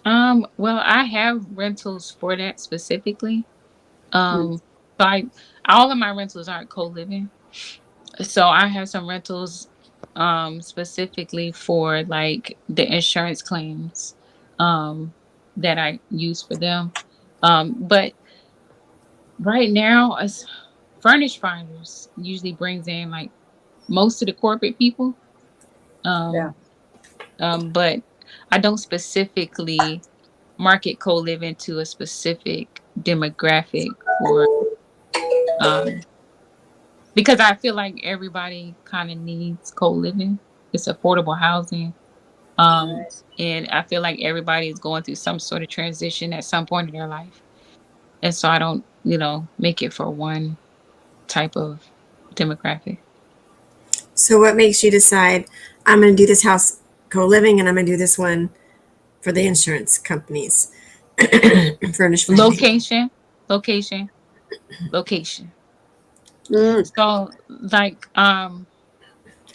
Speaker 2: Well, I have rentals for that specifically. So all of my rentals aren't CoLiving. So I have some rentals specifically for like the insurance claims that I use for them. But right now, as Furnish Finders usually brings in like most of the corporate people. But I don't specifically market CoLiving to a specific demographic or because I feel like everybody kind of needs co-living. It's affordable housing. And I feel like everybody is going through some sort of transition at some point in their life. And so I don't, make it for one type of demographic.
Speaker 3: So what makes you decide, I'm going to do this house co-living and I'm going to do this one for the insurance companies? Furnish
Speaker 2: Location. So like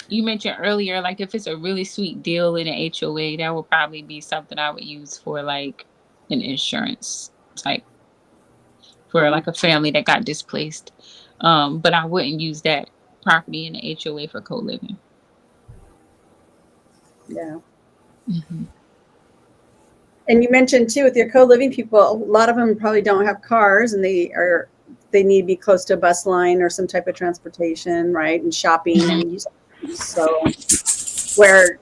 Speaker 2: you mentioned earlier, like if it's a really sweet deal in an HOA, that would probably be something I would use for like an insurance type for like a family that got displaced. But I wouldn't use that property in the HOA for co-living.
Speaker 1: Yeah.
Speaker 2: Mm-hmm.
Speaker 1: And you mentioned too, with your co-living people, a lot of them probably don't have cars, and they need to be close to a bus line or some type of transportation, right? And shopping and so where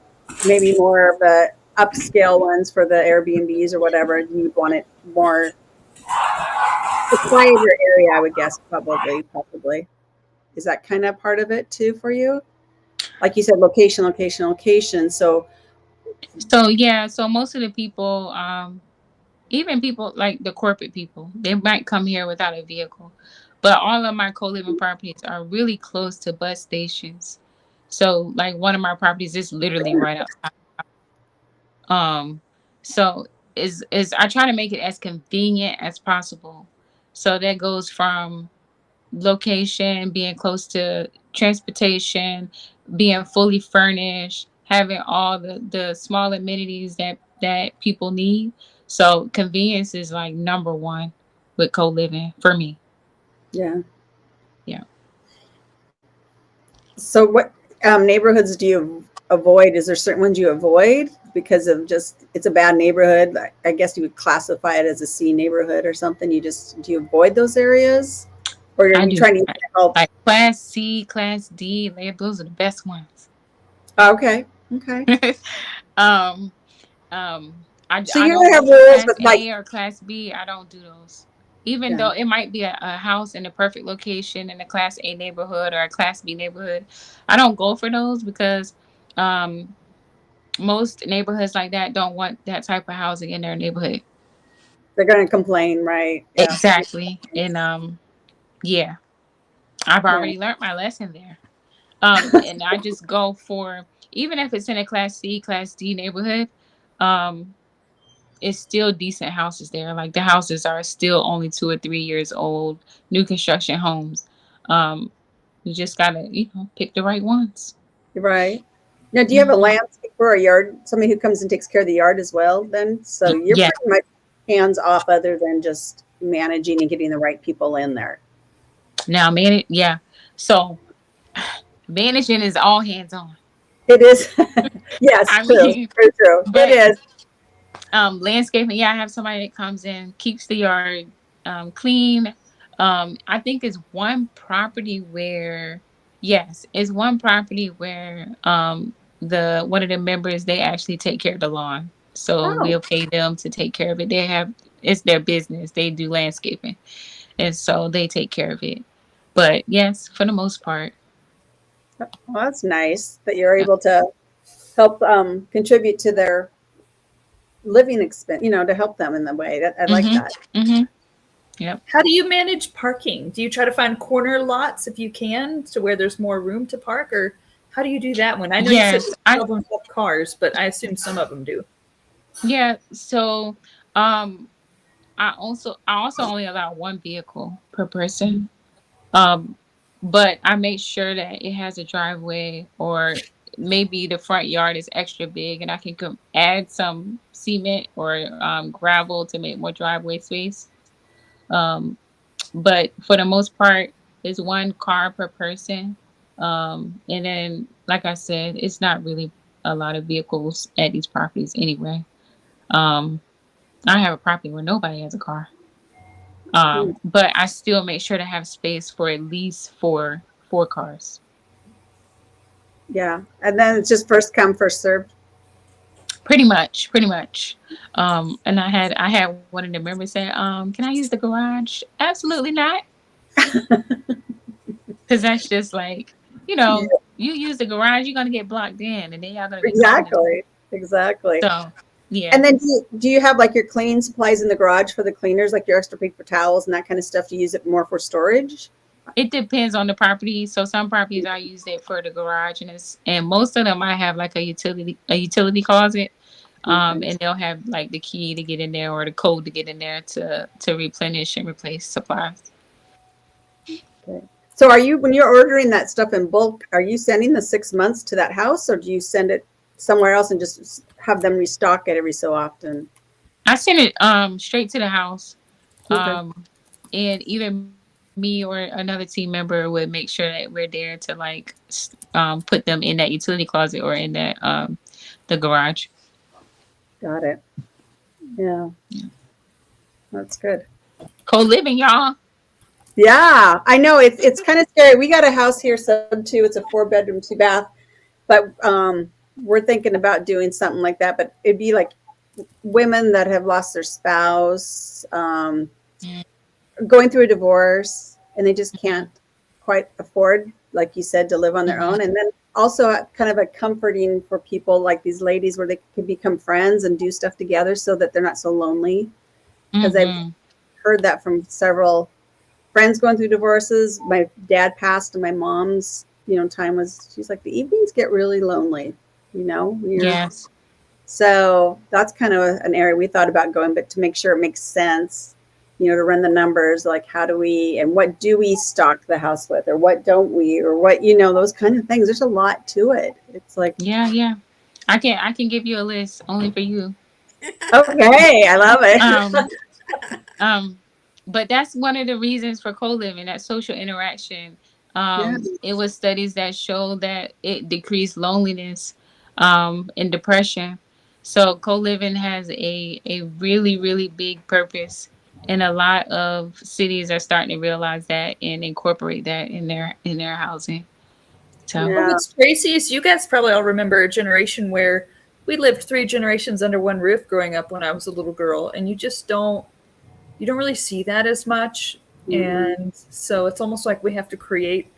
Speaker 1: maybe more of the upscale ones for the Airbnbs or whatever, you want it more a quieter area, I would guess, possibly. Is that kind of part of it too for you? Like you said, location, location, location. So
Speaker 2: So yeah, so most of the people, even people like the corporate people, they might come here without a vehicle. But all of my co-living properties are really close to bus stations. So like one of my properties is literally right outside. Um, so is I try to make it as convenient as possible. So that goes from location, being close to transportation, being fully furnished, having all the small amenities that people need. So convenience is like number one with co-living for me.
Speaker 1: yeah.
Speaker 2: Yeah.
Speaker 1: So what neighborhoods do you avoid? Is there certain ones you avoid because of just it's a bad neighborhood? I guess you would classify it as a C neighborhood or something. Do you avoid those areas, or are
Speaker 2: I
Speaker 1: you
Speaker 2: do
Speaker 1: trying to
Speaker 2: not.
Speaker 1: help?
Speaker 2: Like class C, class D, those are the best ones.
Speaker 1: Oh, okay, okay.
Speaker 2: um I,
Speaker 1: So
Speaker 2: I
Speaker 1: you
Speaker 2: don't
Speaker 1: don't
Speaker 2: go
Speaker 1: have
Speaker 2: for
Speaker 1: rules,
Speaker 2: class
Speaker 1: but like
Speaker 2: A or class B. I don't do those. Even
Speaker 1: yeah,
Speaker 2: though it might be a house in a perfect location in a class A neighborhood or a class B neighborhood, I don't go for those because um, most neighborhoods like that don't want that type of housing in their neighborhood.
Speaker 1: they're going to complain, right? Yeah, that makes
Speaker 2: Exactly. And
Speaker 1: sense.
Speaker 2: yeah, I've
Speaker 1: Yeah,
Speaker 2: already learned my lesson there. And I just go for, even if it's in a class C, class D neighborhood, um, it's still decent houses there. Like the houses are still only 2 or 3 years old, new construction homes. Um, you just gotta, pick the right ones.
Speaker 1: right. Now, do you have a
Speaker 2: Hmm.
Speaker 1: landscaper or a yard, somebody who comes and takes care of the yard as well? Then, so you're
Speaker 2: Yeah.
Speaker 1: pretty much hands off, other than just managing and getting the right people in there.
Speaker 2: Now, yeah. So managing is all hands on.
Speaker 1: It is. Yes,
Speaker 2: I
Speaker 1: true.
Speaker 2: mean,
Speaker 1: Very true. It
Speaker 2: but
Speaker 1: is.
Speaker 2: landscaping, yeah, I have somebody that comes in, keeps the yard clean. I think it's one property where, yes, it's one property where the one of the members, they actually take care of the lawn. So
Speaker 1: Oh,
Speaker 2: we'll pay them to take care of it. It's their business. They do landscaping, and so they take care of it. But yes, for the most part,
Speaker 1: well, that's nice that you're
Speaker 2: yeah.
Speaker 1: able to help contribute to their living expense, to help them in the way that I like
Speaker 2: Mhm.
Speaker 1: that.
Speaker 2: Mhm. Yep.
Speaker 4: How do you manage parking? Do you try to find corner lots if you can to where there's more room to park, or how do you do that one? I know you said
Speaker 2: Yes.
Speaker 4: some of them have cars, but I assume some of them do.
Speaker 2: Yeah. So, um, I also only allow one vehicle per person. Um, but I make sure that it has a driveway, or maybe the front yard is extra big and I can add some cement or gravel to make more driveway space. Um, but for the most part, it's one car per person. And then, like I said, it's not really a lot of vehicles at these properties anyway. Um, I have a property where nobody has a car.
Speaker 1: Hmm.
Speaker 2: But I still make sure to have space for at least four cars.
Speaker 1: Yeah, and then it's just first come, first served.
Speaker 2: Pretty much, pretty much. And I had one of the members say, can I use the garage? Absolutely not. Because that's just like,
Speaker 1: Yeah,
Speaker 2: you use the garage, you're gonna get blocked in and then y'all gonna be cleaning it.
Speaker 1: exactly, exactly.
Speaker 2: So yeah.
Speaker 1: And then do you have like your cleaning supplies in the garage for the cleaners, like your extra paper towels and that kind of stuff? To use it more for storage?
Speaker 2: It depends on the property. So some properties I use it for the garage, and most of them I have like a utility closet.
Speaker 1: Okay.
Speaker 2: And they'll have like the key to get in there or the code to get in there to replenish and replace supplies.
Speaker 1: Okay. So are you, when you're ordering that stuff in bulk, are you sending the 6 months to that house, or do you send it somewhere else and just have them restock it every so often?
Speaker 2: I send it straight to the house.
Speaker 1: Okay.
Speaker 2: Um and either me or another team member would make sure that we're there to like put them in that utility closet or in that the garage.
Speaker 1: Got it. Yeah. That's good.
Speaker 2: Co-living, y'all.
Speaker 1: Yeah, I know it's kind of scary. We got a house here, SubTo. It's a 4-bedroom, 2-bath, but we're thinking about doing something like that. But it'd be like women that have lost their spouse, going through a divorce, and they just can't quite afford, like you said, to live on their own. And then also kind of a comforting for people like these ladies where they can become friends and do stuff together so that they're not so lonely. Because I've heard that from several friends going through divorces. My dad passed, and my mom's, time was, she's like, the evenings get really lonely,
Speaker 2: Yes.
Speaker 1: So that's kind of an area we thought about going, but to make sure it makes sense, to run the numbers, like how do we, and what do we stock the house with, or what don't we, or what, those kind of things. There's a lot to it. It's like,
Speaker 2: yeah. I can give you a list only for you.
Speaker 1: Okay, I love it.
Speaker 2: But that's one of the reasons for co-living, that social interaction. It was studies that show that it decreased loneliness and depression. So co-living has a really, really big purpose, and a lot of cities are starting to realize that and incorporate that in their housing. So
Speaker 4: What's crazy is you guys probably all remember a generation where we lived 3 generations under one roof growing up when I was a little girl, and you don't really see that as much. And so it's almost like we have to create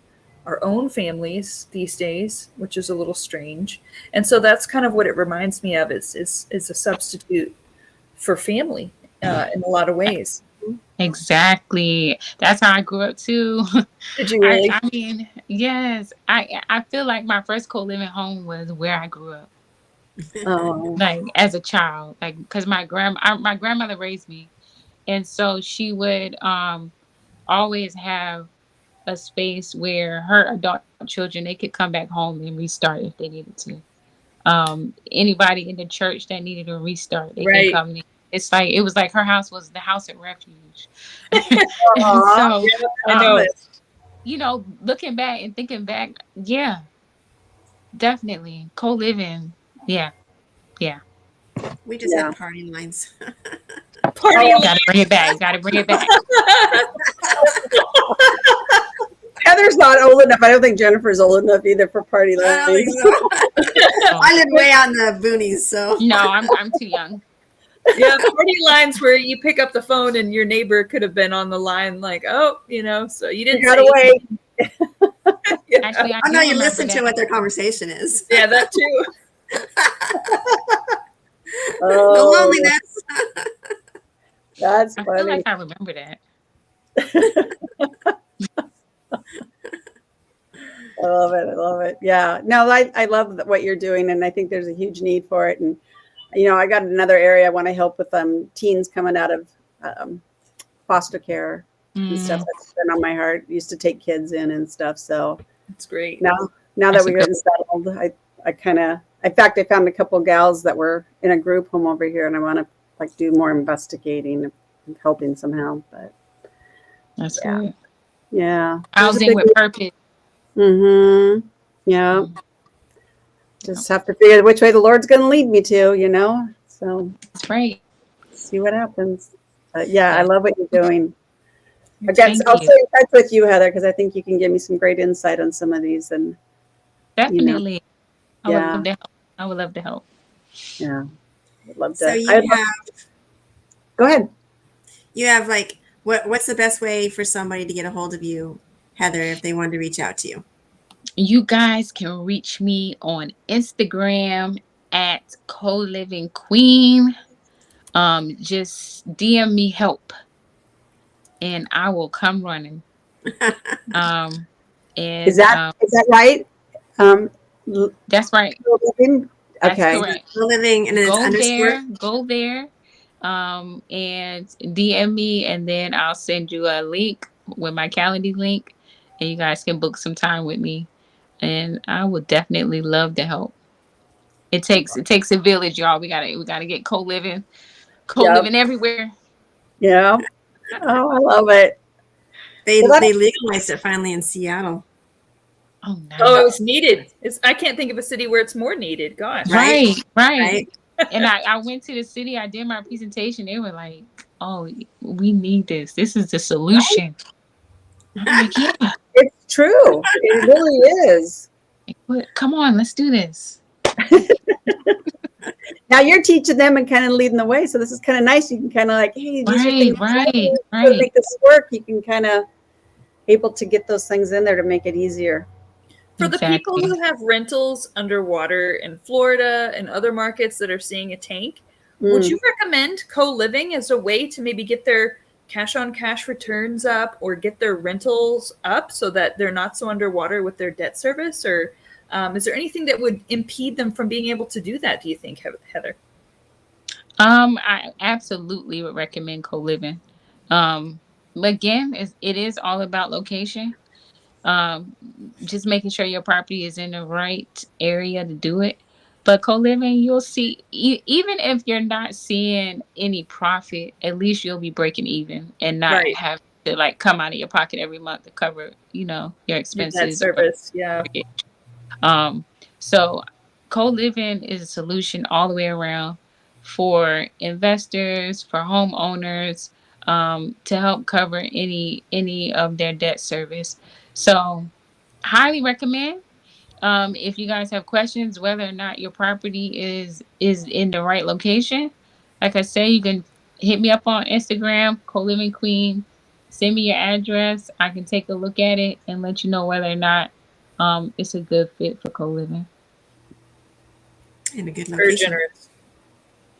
Speaker 4: our own families these days, which is a little strange. And so that's kind of what it reminds me of, is a substitute for family in a lot of ways.
Speaker 2: Exactly. That's how I grew up too.
Speaker 4: Did you really?
Speaker 2: I mean, yes. I feel like my first co-living home was where I grew up. Like as a child, like because my grandmother raised me, and so she would always have a space where her adult children, they could come back home and restart if they needed to. Anybody in the church that needed a restart, they can come in. It's like it was like her house was the house of refuge. So
Speaker 4: I know.
Speaker 2: looking back and thinking back, yeah, definitely co-living. Yeah.
Speaker 3: We just had party lines.
Speaker 2: Gotta bring it back.
Speaker 1: Heather's not old enough. I don't think Jennifer's old enough either for party lines.
Speaker 3: I live way on the boonies, so
Speaker 2: no, I'm too young.
Speaker 4: Yeah, party lines where you pick up the phone and your neighbor could have been on the line, like, so you didn't.
Speaker 1: You gotta wait.
Speaker 2: Actually,
Speaker 3: I know you listen to what their conversation is.
Speaker 4: Yeah, that too.
Speaker 3: The loneliness.
Speaker 1: That's
Speaker 2: I
Speaker 1: funny.
Speaker 2: feel like I remember that.
Speaker 1: I love it. Yeah. No, I love what you're doing, and I think there's a huge need for it. And I got another area I want to help with teens coming out of foster care and stuff. That's been on my heart. Used to take kids in and stuff. So
Speaker 4: it's great.
Speaker 1: Now that we're getting settled, in fact, I found a couple gals that were in a group home over here, and I want to do more investigating and helping somehow. But
Speaker 2: that's great.
Speaker 1: Yeah.
Speaker 2: Housing with purpose.
Speaker 1: Yeah. Just have to figure out which way the Lord's going to lead me to, So
Speaker 2: that's right.
Speaker 1: See what happens. I love what you're doing. I'll stay in touch with you, Heather, because I think you can give me some great insight on some of these. And
Speaker 2: definitely. I would love to help.
Speaker 1: Yeah. I'd love to.
Speaker 3: So you have.
Speaker 1: Go ahead.
Speaker 3: You have what's the best way for somebody to get a hold of you, Heather, if they wanted to reach out to you?
Speaker 2: You guys can reach me on Instagram at CoLiving Queen. Just DM me help, and I will come running. And
Speaker 1: is that right?
Speaker 2: That's right.
Speaker 1: Okay.
Speaker 2: That's correct.
Speaker 3: CoLiving, and it's
Speaker 2: go there, and DM me, and then I'll send you a link with my calendar link, and you guys can book some time with me, and I would definitely love to help. It takes a village, y'all. We gotta get co-living everywhere.
Speaker 1: Yeah. Oh, I love it.
Speaker 3: They legalized it finally in Seattle.
Speaker 2: Oh, nice.
Speaker 4: Oh, it was needed. I can't think of a city where it's more needed. Gosh.
Speaker 2: Right. And I went to the city, I did my presentation. They were like, oh, we need this. This is the solution. I'm like, yeah.
Speaker 1: It's true. It really is.
Speaker 2: Like, come on, let's do this.
Speaker 1: Now you're teaching them and kind of leading the way. So this is kind of nice. You can kind of like, hey, these are things to make this work. You can kind of able to get those things in there to make it easier.
Speaker 4: For the people who have rentals underwater in Florida and other markets that are seeing a tank, would you recommend CoLiving as a way to maybe get their cash-on-cash returns up or get their rentals up so that they're not so underwater with their debt service? Or is there anything that would impede them from being able to do that, do you think, Heather?
Speaker 2: I absolutely would recommend CoLiving. Again, it is all about location. Just making sure your property is in the right area to do it. But CoLiving, you'll see, even if you're not seeing any profit, at least you'll be breaking even and not have to like come out of your pocket every month to cover, your expenses.
Speaker 4: Your debt service, yeah.
Speaker 2: So CoLiving is a solution all the way around for investors, for homeowners, to help cover any of their debt service. So highly recommend. If you guys have questions whether or not your property is in the right location, like I say, you can hit me up on Instagram, CoLiving Queen. Send me your address. I can take a look at it and let you know whether or not it's a good fit for CoLiving.
Speaker 3: And a good location.
Speaker 4: Very generous.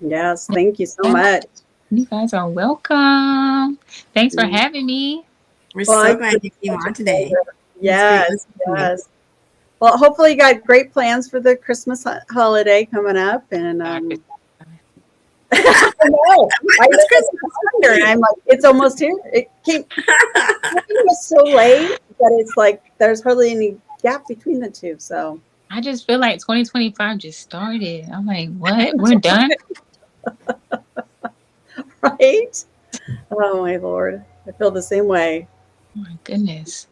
Speaker 1: Yes, thank you so much.
Speaker 2: You guys are welcome. Thanks for having me.
Speaker 3: We're so glad you came on today.
Speaker 1: Yes, yes. Well, hopefully you got great plans for the Christmas holiday coming up. And I know. I was I'm like, it's almost here. It was so late that it's like there's hardly any gap between the two. So
Speaker 2: I just feel like 2025 just started. I'm like, what? We're done?
Speaker 1: Right? Oh, my Lord. I feel the same way.
Speaker 2: Oh, my goodness.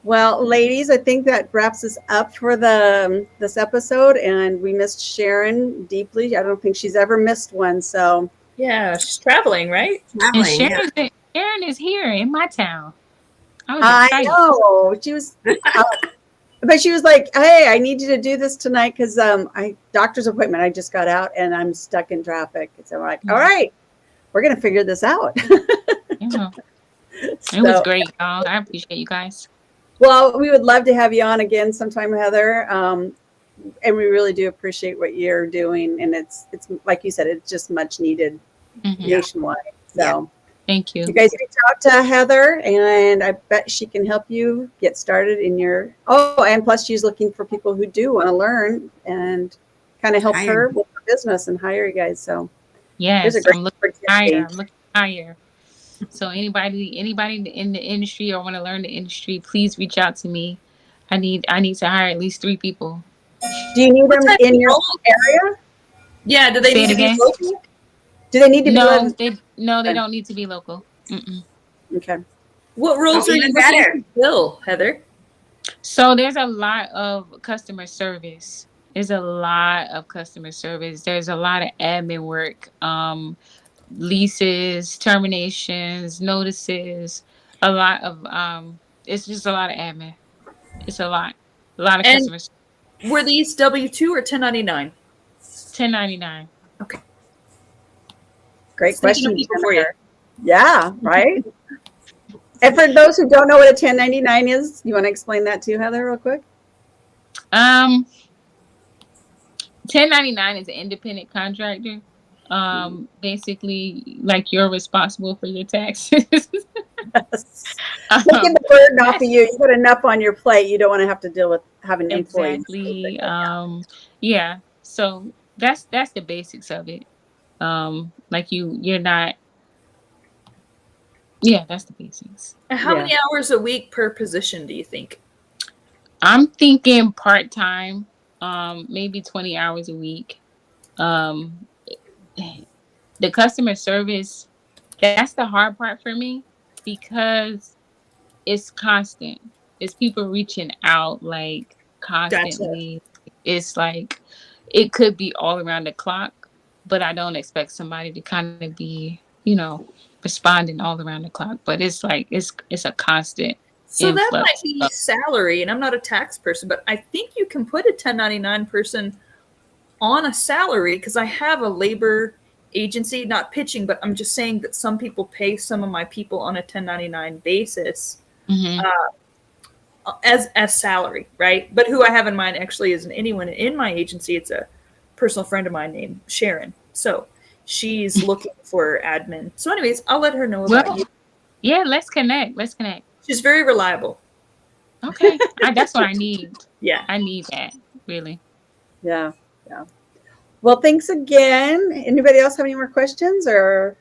Speaker 1: Well, ladies, I think that wraps us up for this episode, and we missed Sharon deeply. I don't think she's ever missed one. So
Speaker 4: yeah, she's traveling, right?
Speaker 2: Sharon is here in my town.
Speaker 1: I know she was, but she was like, "Hey, I need you to do this tonight because doctor's appointment. I just got out and I'm stuck in traffic." And so I'm like, "All right, we're gonna figure this out."
Speaker 2: Yeah. It was great, y'all. I appreciate you guys.
Speaker 1: Well, we would love to have you on again sometime, Heather. And we really do appreciate what you're doing. And it's like you said, it's just much needed nationwide. So
Speaker 2: thank you.
Speaker 1: You guys reach out to Heather, and I bet she can help you get started in your. Oh, and plus she's looking for people who do want to learn and kind of help her with her business and hire you guys. So
Speaker 2: yes, I'm looking higher. So anybody in the industry or want to learn the industry, please reach out to me. I need to hire at least 3 people.
Speaker 1: Do you need them in your area?
Speaker 4: Yeah. Do they need to be local?
Speaker 1: Do they need to be local?
Speaker 2: No, they don't need to be local.
Speaker 1: Okay.
Speaker 4: What roles are you looking to fill, Heather?
Speaker 2: So there's a lot of customer service. There's a lot of admin work. Leases, terminations, notices, a lot of it's just a lot of admin. It's a lot of customers.
Speaker 4: Were these W-2 or 1099?
Speaker 2: 1099.
Speaker 4: Okay.
Speaker 1: Great question for you. Yeah, right. And for those who don't know what a 1099 is, you want to explain that too, Heather, real quick?
Speaker 2: 1099 is an independent contractor. Basically, like you're responsible for your taxes.
Speaker 1: Taking the burden off of you. You got enough on your plate. You don't want to have to deal with having employees.
Speaker 2: Exactly. Yeah. So that's the basics of it. Like you're not. Yeah, that's the basics.
Speaker 4: And how many hours a week per position do you think?
Speaker 2: I'm thinking part-time, maybe 20 hours a week. The customer service, that's the hard part for me because it's constant. It's people reaching out like constantly. Gotcha. It's like, it could be all around the clock, but I don't expect somebody to kind of be, responding all around the clock. But it's like it's a constant
Speaker 4: So that might
Speaker 2: influx.
Speaker 4: be salary, and I'm not a tax person, but I think you can put a 1099 person on a salary because I have a labor agency, not pitching, but I'm just saying that some people pay some of my people on a 1099 basis as salary, right? But who I have in mind actually isn't anyone in my agency. It's a personal friend of mine named Sharon. So she's looking for admin. So anyways, I'll let her know about you.
Speaker 2: Yeah, let's connect.
Speaker 4: She's very reliable.
Speaker 2: Okay. That's what I need.
Speaker 4: Yeah.
Speaker 2: I need that, really.
Speaker 1: Yeah. Well, thanks again. Anybody else have any more questions, or are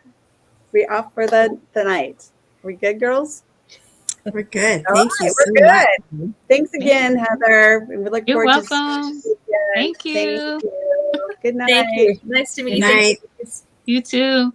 Speaker 1: we off for the night? Are we good, girls?
Speaker 3: We're good.
Speaker 1: All
Speaker 3: Thank
Speaker 1: right,
Speaker 3: you.
Speaker 1: we're good. Thanks again, Heather. We look
Speaker 2: You're
Speaker 1: forward to
Speaker 2: welcome.
Speaker 1: seeing you again.
Speaker 2: Thank you.
Speaker 1: Thank you. Good night.
Speaker 4: Thank you. Nice to meet
Speaker 3: Good
Speaker 4: you.
Speaker 3: night.
Speaker 2: You too.